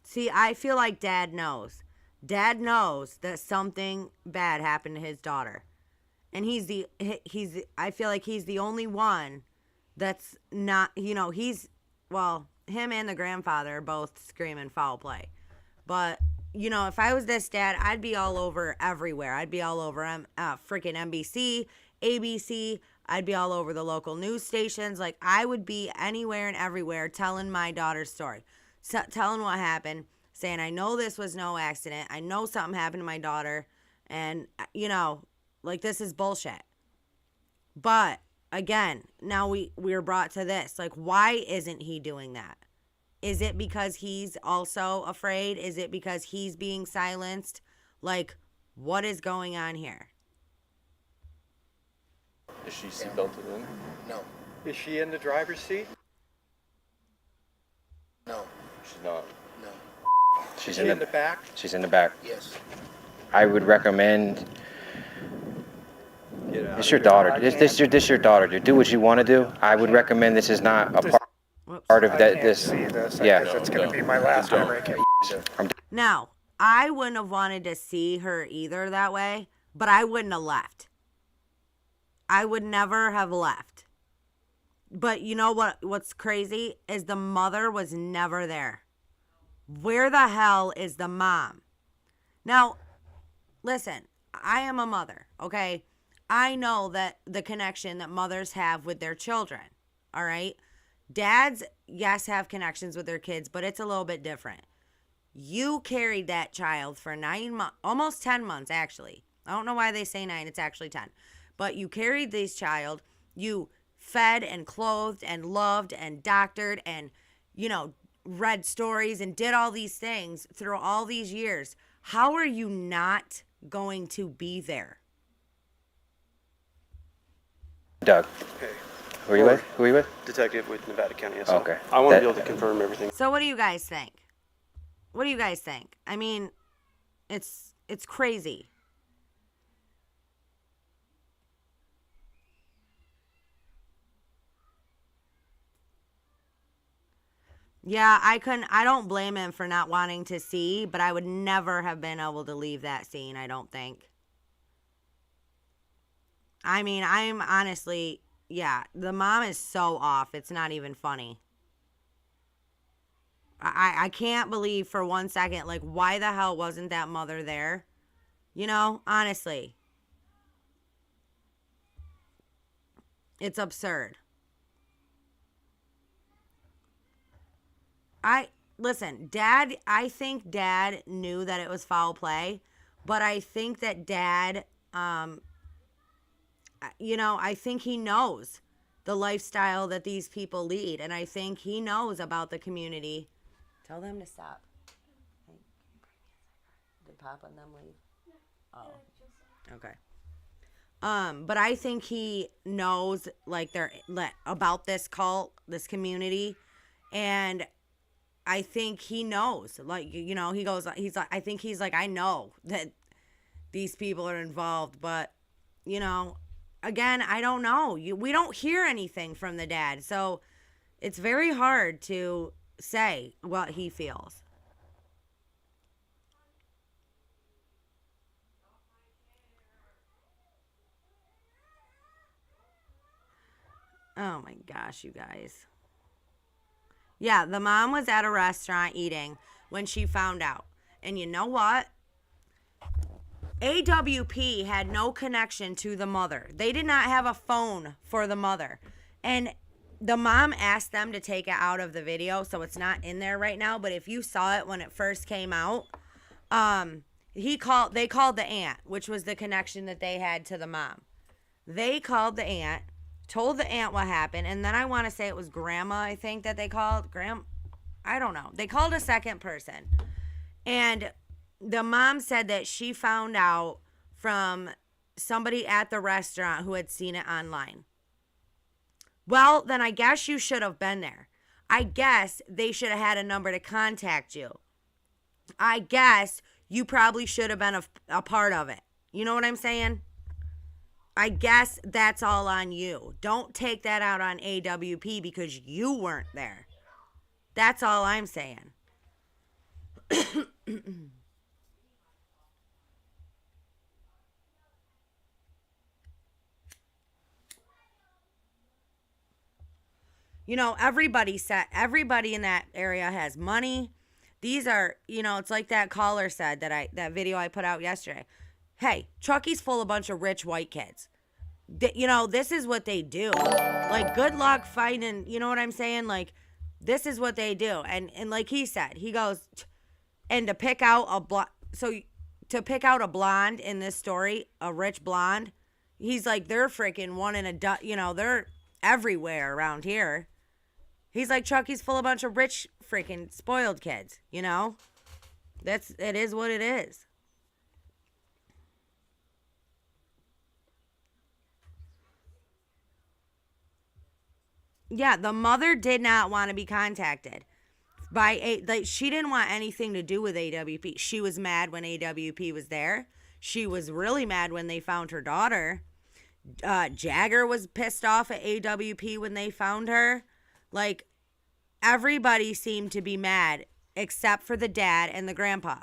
See, I feel like Dad knows. Dad knows that something bad happened to his daughter. And I feel like he's the only one that's not, him and the grandfather are both screaming foul play. But, if I was this dad, I'd be all over everywhere. I'd be all over freaking NBC, ABC. I'd be all over the local news stations. Like, I would be anywhere and everywhere telling my daughter's story. Telling what happened. Saying, I know this was no accident. I know something happened to my daughter. And, this is bullshit. But, again, now we're brought to this. Like, why isn't he doing that? Is it because he's also afraid? Is it because he's being silenced? Like, what is going on here? Is she seatbelted in? No. Is she in the driver's seat? No. She's not. No. She's in the back? She's in the back. Yes. I would recommend. It's your daughter. This your daughter. You do what you want to do. I would recommend this is not a part of that. Yeah. It's going to be my last memory. Now, I wouldn't have wanted to see her either that way, but I wouldn't have left. I would never have left. But you know what's crazy is the mother was never there. Where the hell is the mom? Now, listen, I am a mother, okay? I know that the connection that mothers have with their children, all right? Dads, yes, have connections with their kids, but it's a little bit different. You carried that child for 9 months, almost 10 months, actually. I don't know why they say 9, it's actually 10. But you carried this child, you fed and clothed and loved and doctored and, read stories and did all these things through all these years. How are you not going to be there? Doug. Hey. Who are you with? Who are you with? Detective with Nevada County. Okay. I want to be able to confirm everything. So what do you guys think? What do you guys think? I mean, it's crazy. Yeah, I don't blame him for not wanting to see, but I would never have been able to leave that scene, I don't think. I mean, I'm honestly, yeah, the mom is so off. It's not even funny. I can't believe for 1 second, like, why the hell wasn't that mother there? Honestly. It's absurd. Listen, I think Dad knew that it was foul play, but I think that Dad, I think he knows the lifestyle that these people lead, and I think he knows about the community. Tell them to stop. Hey, did Pop and them leave? Oh, okay. But I think he knows, about this cult, this community, and I think he knows, he goes, I think he's like, I know that these people are involved, but, again, I don't know. We don't hear anything from the dad, so it's very hard to say what he feels. Oh my gosh, you guys. Yeah, the mom was at a restaurant eating when she found out. And you know what? AWP had no connection to the mother. They did not have a phone for the mother. And the mom asked them to take it out of the video, so it's not in there right now. But if you saw it when it first came out, they called the aunt, which was the connection that they had to the mom. They called the aunt, told the aunt what happened, and then I want to say it was grandma, I think that they called. I don't know. They called a second person. And the mom said that she found out from somebody at the restaurant who had seen it online. Well, then I guess you should have been there. I guess they should have had a number to contact you. I guess you probably should have been a part of it. You know what I'm saying? I guess that's all on you. Don't take that out on AWP because you weren't there. That's all I'm saying. You know, everybody in that area has money. These are, you know, it's like that caller said that video I put out yesterday. Hey, Truckie's full of a bunch of rich white kids. You know, this is what they do. Like, good luck finding, you know what I'm saying? Like, this is what they do. And like he said, he goes, and to pick out a blonde in this story, a rich blonde, he's like, they're freaking one in a, you know, they're everywhere around here. He's like, Chucky's full of a bunch of rich freaking spoiled kids, you know? It is what it is. Yeah, the mother did not want to be contacted she didn't want anything to do with AWP. She was mad when AWP was there. She was really mad when they found her daughter. Jagger was pissed off at AWP when they found her. Like, everybody seemed to be mad except for the dad and the grandpa.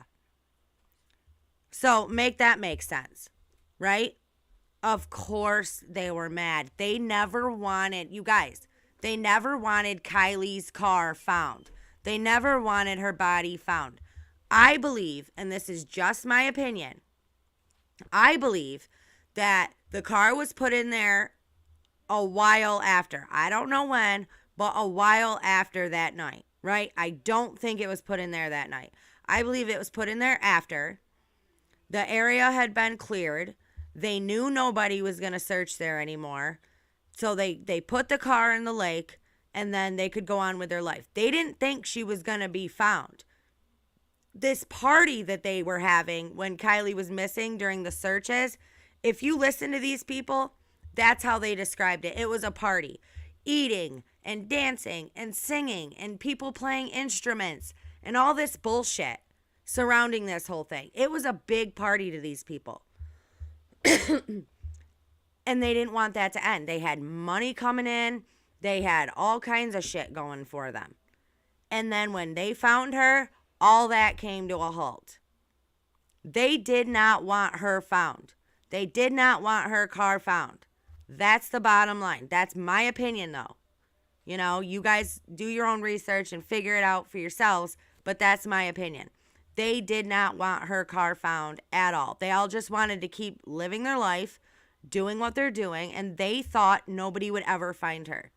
So make that make sense, right? Of course they were mad. They never wanted, you guys, they never wanted Kiely's car found. They never wanted her body found. I believe, and this is just my opinion, I believe that the car was put in there a while after. I don't know when, but a while after that night, right? I don't think it was put in there that night. I believe it was put in there after. The area had been cleared. They knew nobody was going to search there anymore. So they put the car in the lake, and then they could go on with their life. They didn't think she was going to be found. This party that they were having when Kiely was missing during the searches, if you listen to these people, that's how they described it. It was a party. Eating and dancing and singing and people playing instruments and all this bullshit surrounding this whole thing. It was a big party to these people. And they didn't want that to end. They had money coming in. They had all kinds of shit going for them. And then when they found her, all that came to a halt. They did not want her found. They did not want her car found. That's the bottom line. That's my opinion, though. You know, you guys do your own research and figure it out for yourselves, but that's my opinion. They did not want her car found at all. They all just wanted to keep living their life, doing what they're doing, and they thought nobody would ever find her.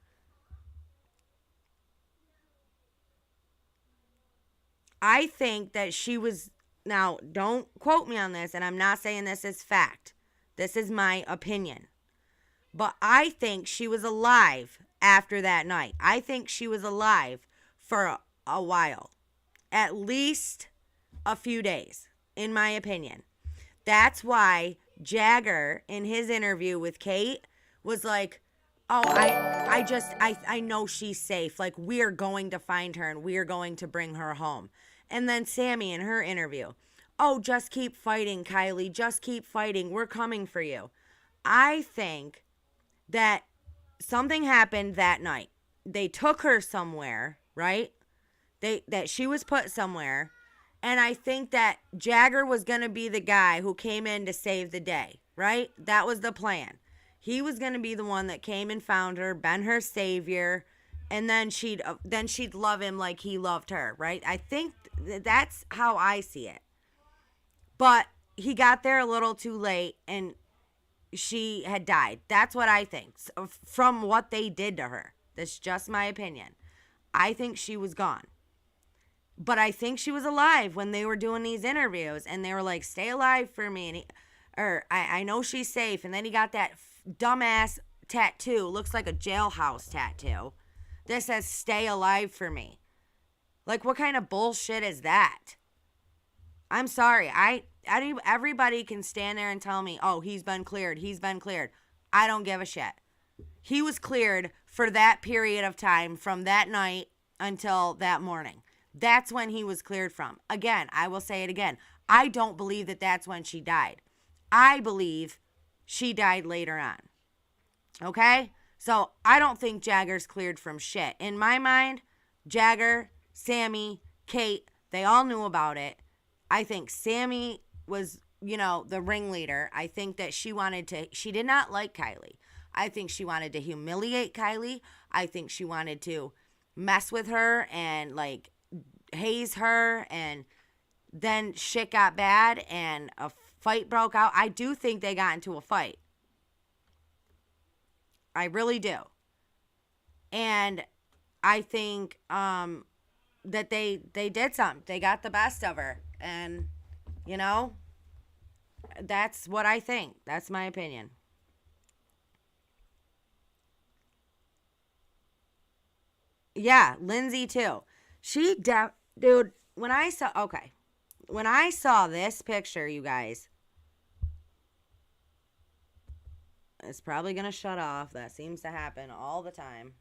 I think that she was, now don't quote me on this, and I'm not saying this is fact. This is my opinion. But I think she was alive after that night. I think she was alive for a while. At least a few days, in my opinion. That's why Jagger, in his interview with Kate, was like, oh, I know she's safe. Like, we're going to find her and we're going to bring her home. And then Sammy in her interview, oh, just keep fighting, Kiely. Just keep fighting. We're coming for you. I think that something happened that night. They took her somewhere, right? That she was put somewhere. And I think that Jagger was going to be the guy who came in to save the day, right? That was the plan. He was going to be the one that came and found her, been her savior, and then she'd love him like he loved her, right? I think that's how I see it. But he got there a little too late and she had died. That's what I think from what they did to her. That's just my opinion. I think she was gone. But I think she was alive when they were doing these interviews and they were like, stay alive for me. And I know she's safe. And then he got that dumbass tattoo. Looks like a jailhouse tattoo. That says stay alive for me. Like, what kind of bullshit is that? I'm sorry. Everybody can stand there and tell me, oh, he's been cleared. He's been cleared. I don't give a shit. He was cleared for that period of time from that night until that morning. That's when he was cleared from. Again, I will say it again. I don't believe that that's when she died. I believe she died later on. Okay? So I don't think Jagger's cleared from shit. In my mind, Jagger, Sammy, Kate, they all knew about it. I think Sammy was, the ringleader. I think that she did not like Kiely. I think she wanted to humiliate Kiely. I think she wanted to mess with her and like haze her, and then shit got bad and a fight broke out. I do think they got into a fight. I really do. And I think that they did something. They got the best of her. And, that's what I think. That's my opinion. Yeah, Lindsay too. Dude, when I saw this picture, you guys, it's probably going to shut off. That seems to happen all the time.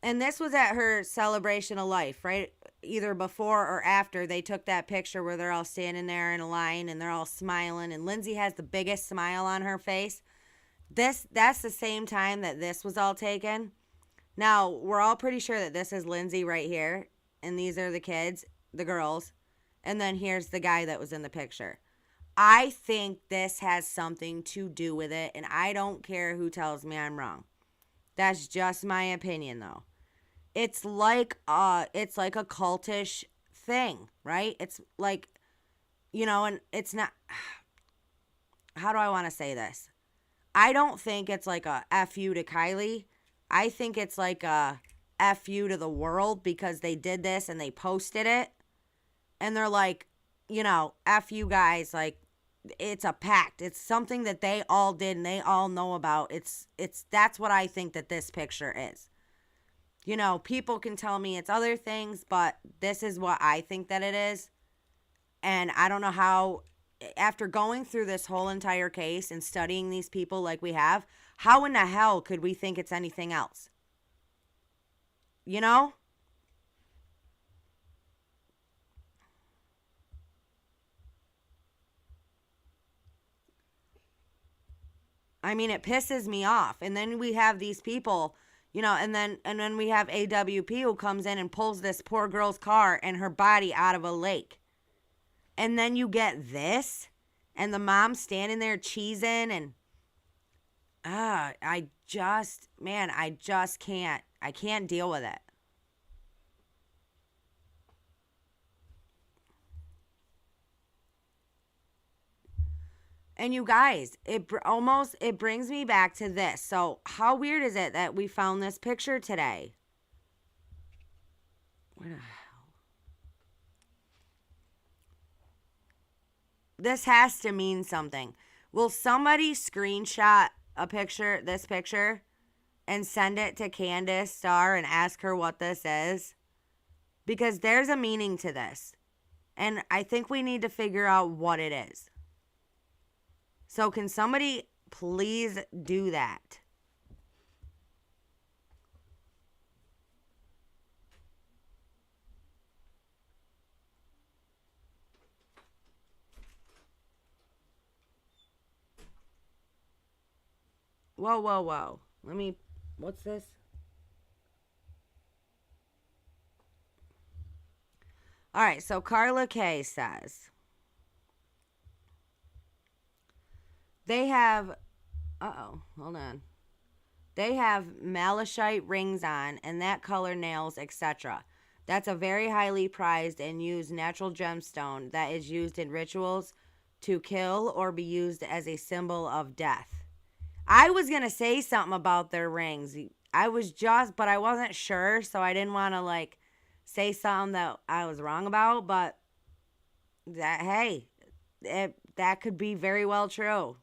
And this was at her celebration of life, right? Either before or after they took that picture where they're all standing there in a line and they're all smiling. And Lindsay has the biggest smile on her face. That's the same time that this was all taken. Now, we're all pretty sure that this is Lindsay right here. And these are the kids, the girls. And then here's the guy that was in the picture. I think this has something to do with it. And I don't care who tells me I'm wrong. That's just my opinion, though. It's like a cultish thing, right? It's like, and it's not. How do I want to say this? I don't think it's like a F you to Kiely. I think it's like a F you to the world because they did this and they posted it. And they're like, F you guys, like, it's a pact. It's something that they all did and they all know about. That's what I think that this picture is. People can tell me it's other things, but this is what I think that it is. And I don't know how, after going through this whole entire case and studying these people like we have, how in the hell could we think it's anything else? I mean, it pisses me off. And then we have these people, and then we have AWP who comes in and pulls this poor girl's car and her body out of a lake. And then you get this, and the mom standing there cheesing, and I just can't. I can't deal with it. And you guys, it brings me back to this. So how weird is it that we found this picture today? Where the hell? This has to mean something. Will somebody screenshot this picture, and send it to Candace Starr and ask her what this is? Because there's a meaning to this. And I think we need to figure out what it is. So can somebody please do that? Whoa. What's this? All right, so Carla K says they have, hold on. They have malachite rings on and that color nails, etc. That's a very highly prized and used natural gemstone that is used in rituals to kill or be used as a symbol of death. I was going to say something about their rings. But I wasn't sure, so I didn't want to like say something that I was wrong about, but that could be very well true.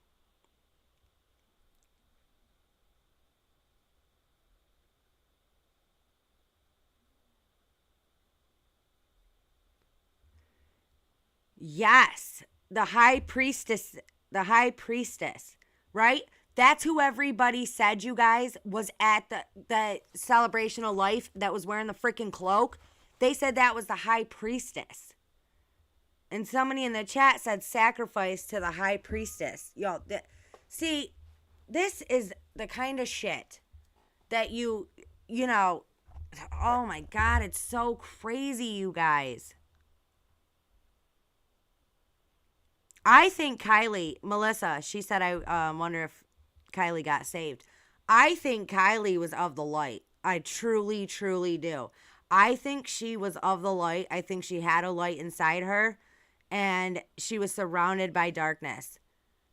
Yes, the high priestess, right? That's who everybody said, you guys, was at the celebration of life that was wearing the freaking cloak. They said that was the high priestess. And somebody in the chat said sacrifice to the high priestess. Yo, see, this is the kind of shit that you know, oh my God, it's so crazy, you guys. I think Melissa, she said, I wonder if Kiely got saved. I think Kiely was of the light. I truly, truly do. I think she was of the light. I think she had a light inside her, and she was surrounded by darkness.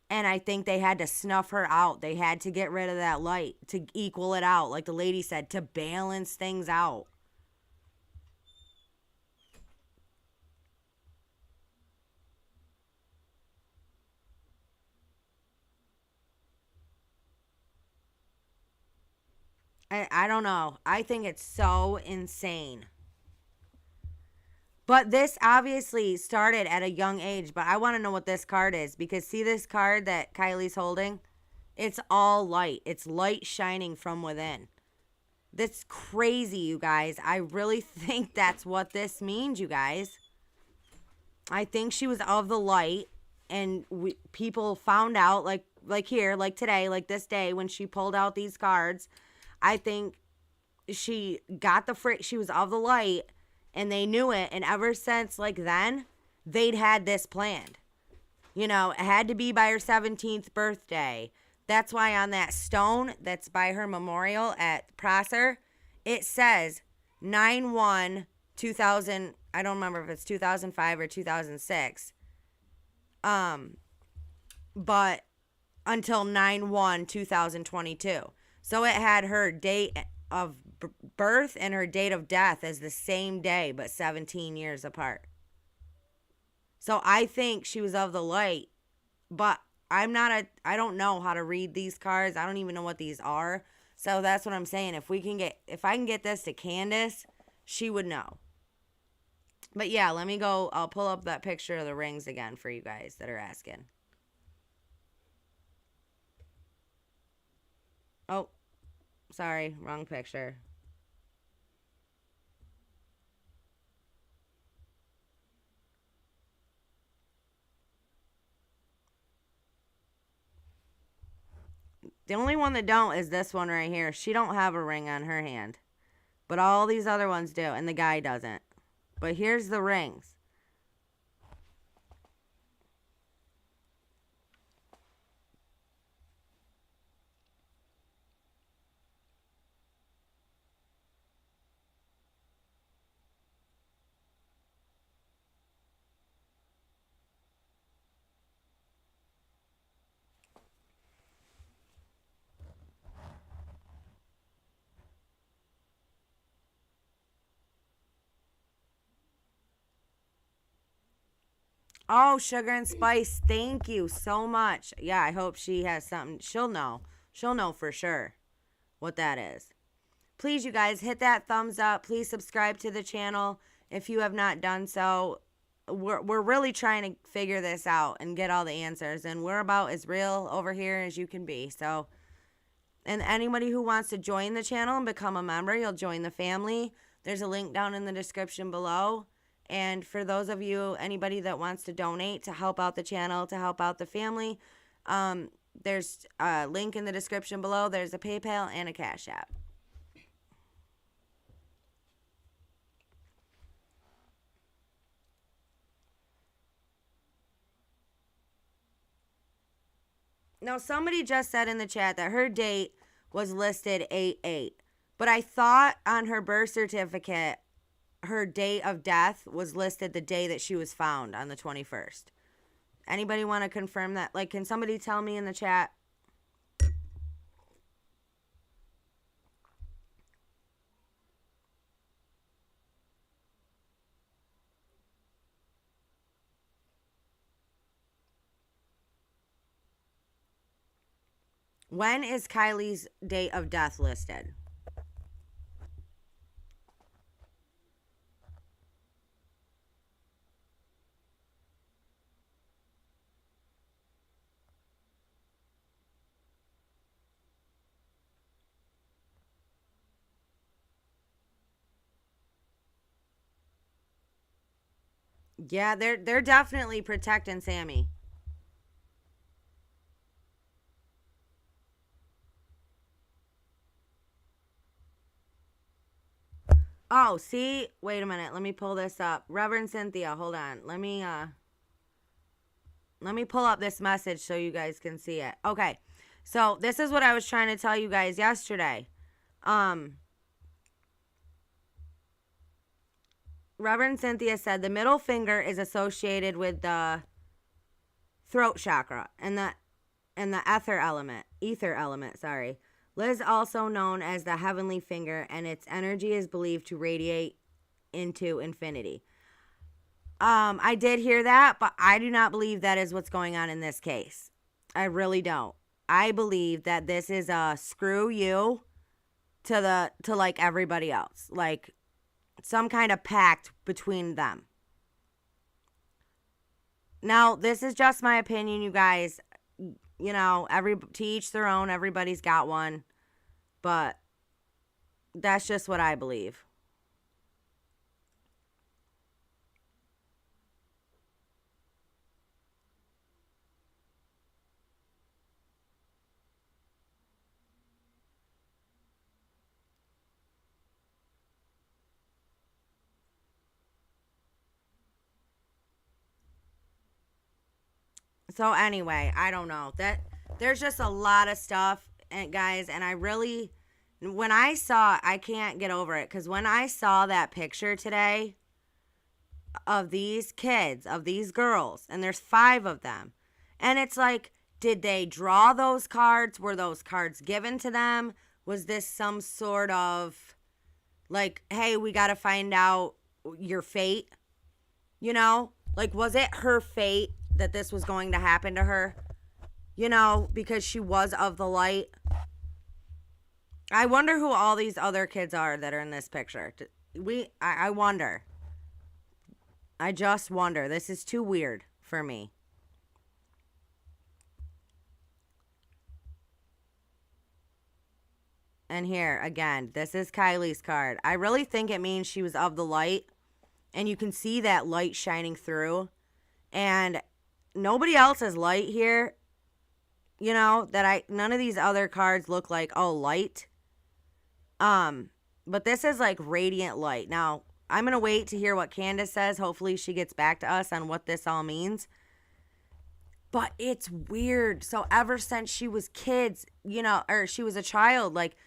And I think they had to snuff her out. They had to get rid of that light to equal it out, like the lady said, to balance things out. I don't know. I think it's so insane. But this obviously started at a young age. But I want to know what this card is. Because see this card that Kiely's holding? It's all light. It's light shining from within. That's crazy, you guys. I really think that's what this means, you guys. I think she was of the light. And people found out, like here, like today, like this day, when she pulled out these cards. I think she got she was of the light, and they knew it. And ever since like then, they'd had this planned. You know, it had to be by her 17th birthday. That's why on that stone that's by her memorial at Prosser, it says 9/1/2000. I don't remember if it's 2005 or 2006. But until 9/1/2022. So it had her date of birth and her date of death as the same day, but 17 years apart. So I think she was of the light, but I don't know how to read these cards. I don't even know what these are. So that's what I'm saying. If I can get this to Candace, she would know. But yeah, let me go. I'll pull up that picture of the rings again for you guys that are asking. Oh, sorry, wrong picture. The only one that don't is this one right here. She don't have a ring on her hand. But all these other ones do, and the guy doesn't. But here's the rings. Oh, Sugar and Spice, thank you so much. Yeah, I hope she has something. She'll know. She'll know for sure what that is. Please, you guys, hit that thumbs up. Please subscribe to the channel if you have not done so. We're really trying to figure this out and get all the answers. And we're about as real over here as you can be. So, and anybody who wants to join the channel and become a member, you'll join the family. There's a link down in the description below. And for those of you, anybody that wants to donate to help out the channel, to help out the family, there's a link in the description below. There's a PayPal and a Cash App. Now, somebody just said in the chat that her date was listed 8/8. But I thought on her birth certificate, her date of death was listed the day that she was found on the 21st. Anybody want to confirm that? Like, can somebody tell me in the chat? When is Kiely's date of death listed? Yeah, they're definitely protecting Sammy. Oh, see? Wait a minute. Let me pull this up. Reverend Cynthia, hold on. Let me pull up this message so you guys can see it. Okay. So, this is what I was trying to tell you guys yesterday. Reverend Cynthia said the middle finger is associated with the throat chakra and the ether element, sorry. Liz, also known as the heavenly finger, and its energy is believed to radiate into infinity. I did hear that, but I do not believe that is what's going on in this case. I really don't. I believe that this is a screw you to like everybody else. Like some kind of pact between them. Now, this is just my opinion, you guys. You know, to each their own. Everybody's got one. But that's just what I believe. So anyway, I don't know. There's just a lot of stuff, and guys, and I can't get over it, because when I saw that picture today of these kids, of these girls, and there's 5 of them, and it's like, did they draw those cards? Were those cards given to them? Was this some sort of, like, hey, we got to find out your fate? You know? Like, was it her fate that this was going to happen to her? You know, because she was of the light. I wonder who all these other kids are that are in this picture. I wonder. I just wonder. This is too weird for me. And here, again, this is Kiely's card. I really think it means she was of the light. And you can see that light shining through. And nobody else has light here. You know, none of these other cards look like, oh, light. But this is like radiant light. Now, I'm going to wait to hear what Candace says. Hopefully she gets back to us on what this all means. But it's weird. So ever since she was kids, you know, or she was a child, like,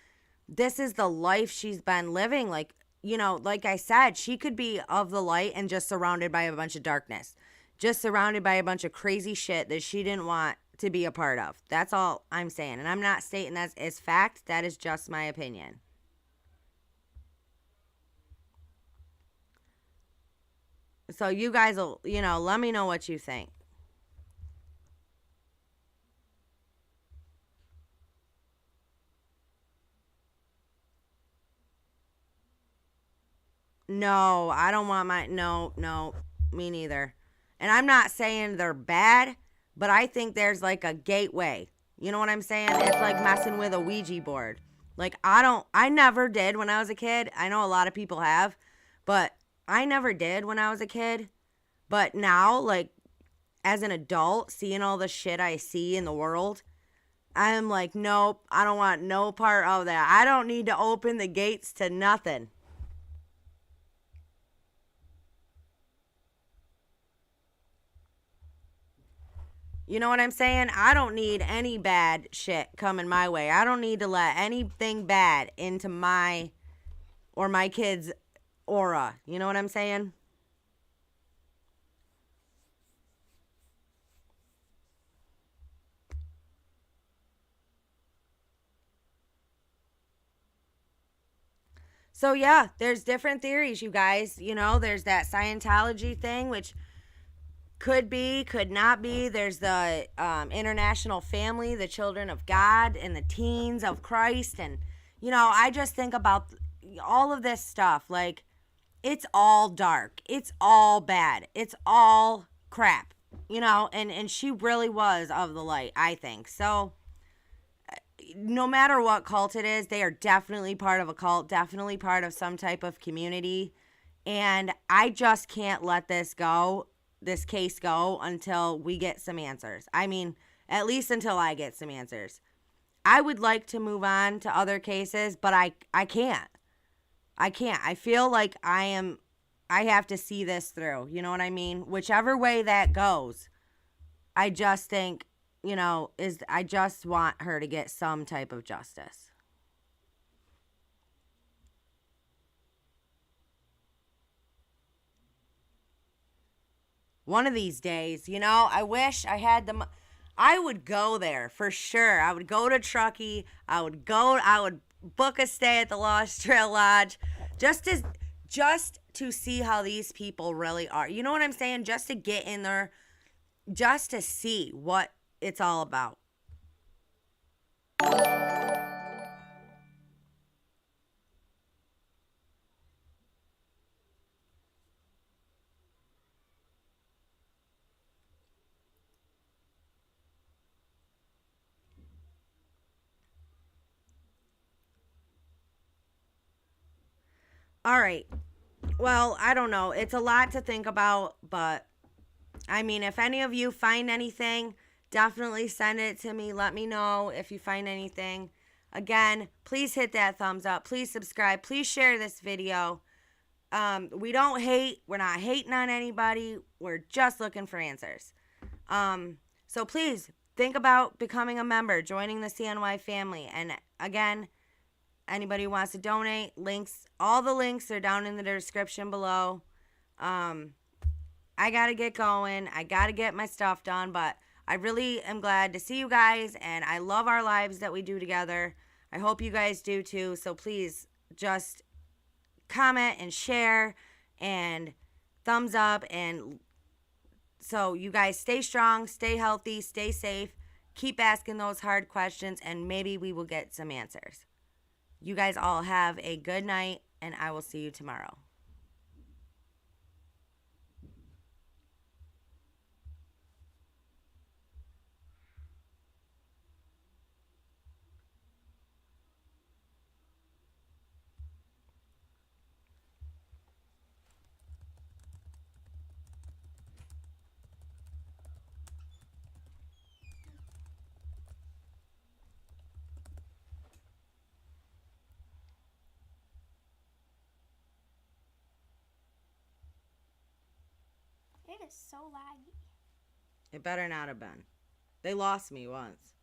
this is the life she's been living. Like, you know, like I said, she could be of the light and just surrounded by a bunch of darkness. Just surrounded by a bunch of crazy shit that she didn't want to be a part of. That's all I'm saying. And I'm not stating that as fact. That is just my opinion. So you guys will, you know, let me know what you think. No, I don't want no, me neither. And I'm not saying they're bad, but I think there's like a gateway. You know what I'm saying? It's like messing with a Ouija board. Like, I never did when I was a kid. I know a lot of people have, but I never did when I was a kid. But now, like, as an adult, seeing all the shit I see in the world, I'm like, nope, I don't want no part of that. I don't need to open the gates to nothing. You know what I'm saying? I don't need any bad shit coming my way. I don't need to let anything bad into my or my kids' aura. You know what I'm saying? So yeah, there's different theories, you guys. You know, there's that Scientology thing, which could be, could not be. There's the international family, the children of God, and the teens of Christ. And, you know, I just think about all of this stuff. Like, it's all dark. It's all bad. It's all crap, you know, and she really was of the light, I think. So, no matter what cult it is, they are definitely part of a cult, definitely part of some type of community. And I just can't let this case go until we get some answers. I mean, at least until I get some answers. I would like to move on to other cases, but I can't. I can't. I feel like I have to see this through. You know what I mean? Whichever way that goes, I just think, you know, I just want her to get some type of justice. One of these days, you know, I wish I had I would go there for sure. I would go to Truckee. I would book a stay at the Lost Trail Lodge just to see how these people really are. You know what I'm saying? Just to get in there, just to see what it's all about. All right. Well, I don't know. It's a lot to think about, but I mean, if any of you find anything, definitely send it to me. Let me know if you find anything. Again, please hit that thumbs up. Please subscribe. Please share this video. We don't hate. We're not hating on anybody. We're just looking for answers. So please think about becoming a member, joining the CNY family. And again, anybody who wants to donate, all the links are down in the description below. I got to get going. I got to get my stuff done, but I really am glad to see you guys, and I love our lives that we do together. I hope you guys do too. So please just comment and share and thumbs up. And so you guys stay strong, stay healthy, stay safe. Keep asking those hard questions, and maybe we will get some answers. You guys all have a good night, and I will see you tomorrow. It is so laggy. It better not have been. They lost me once.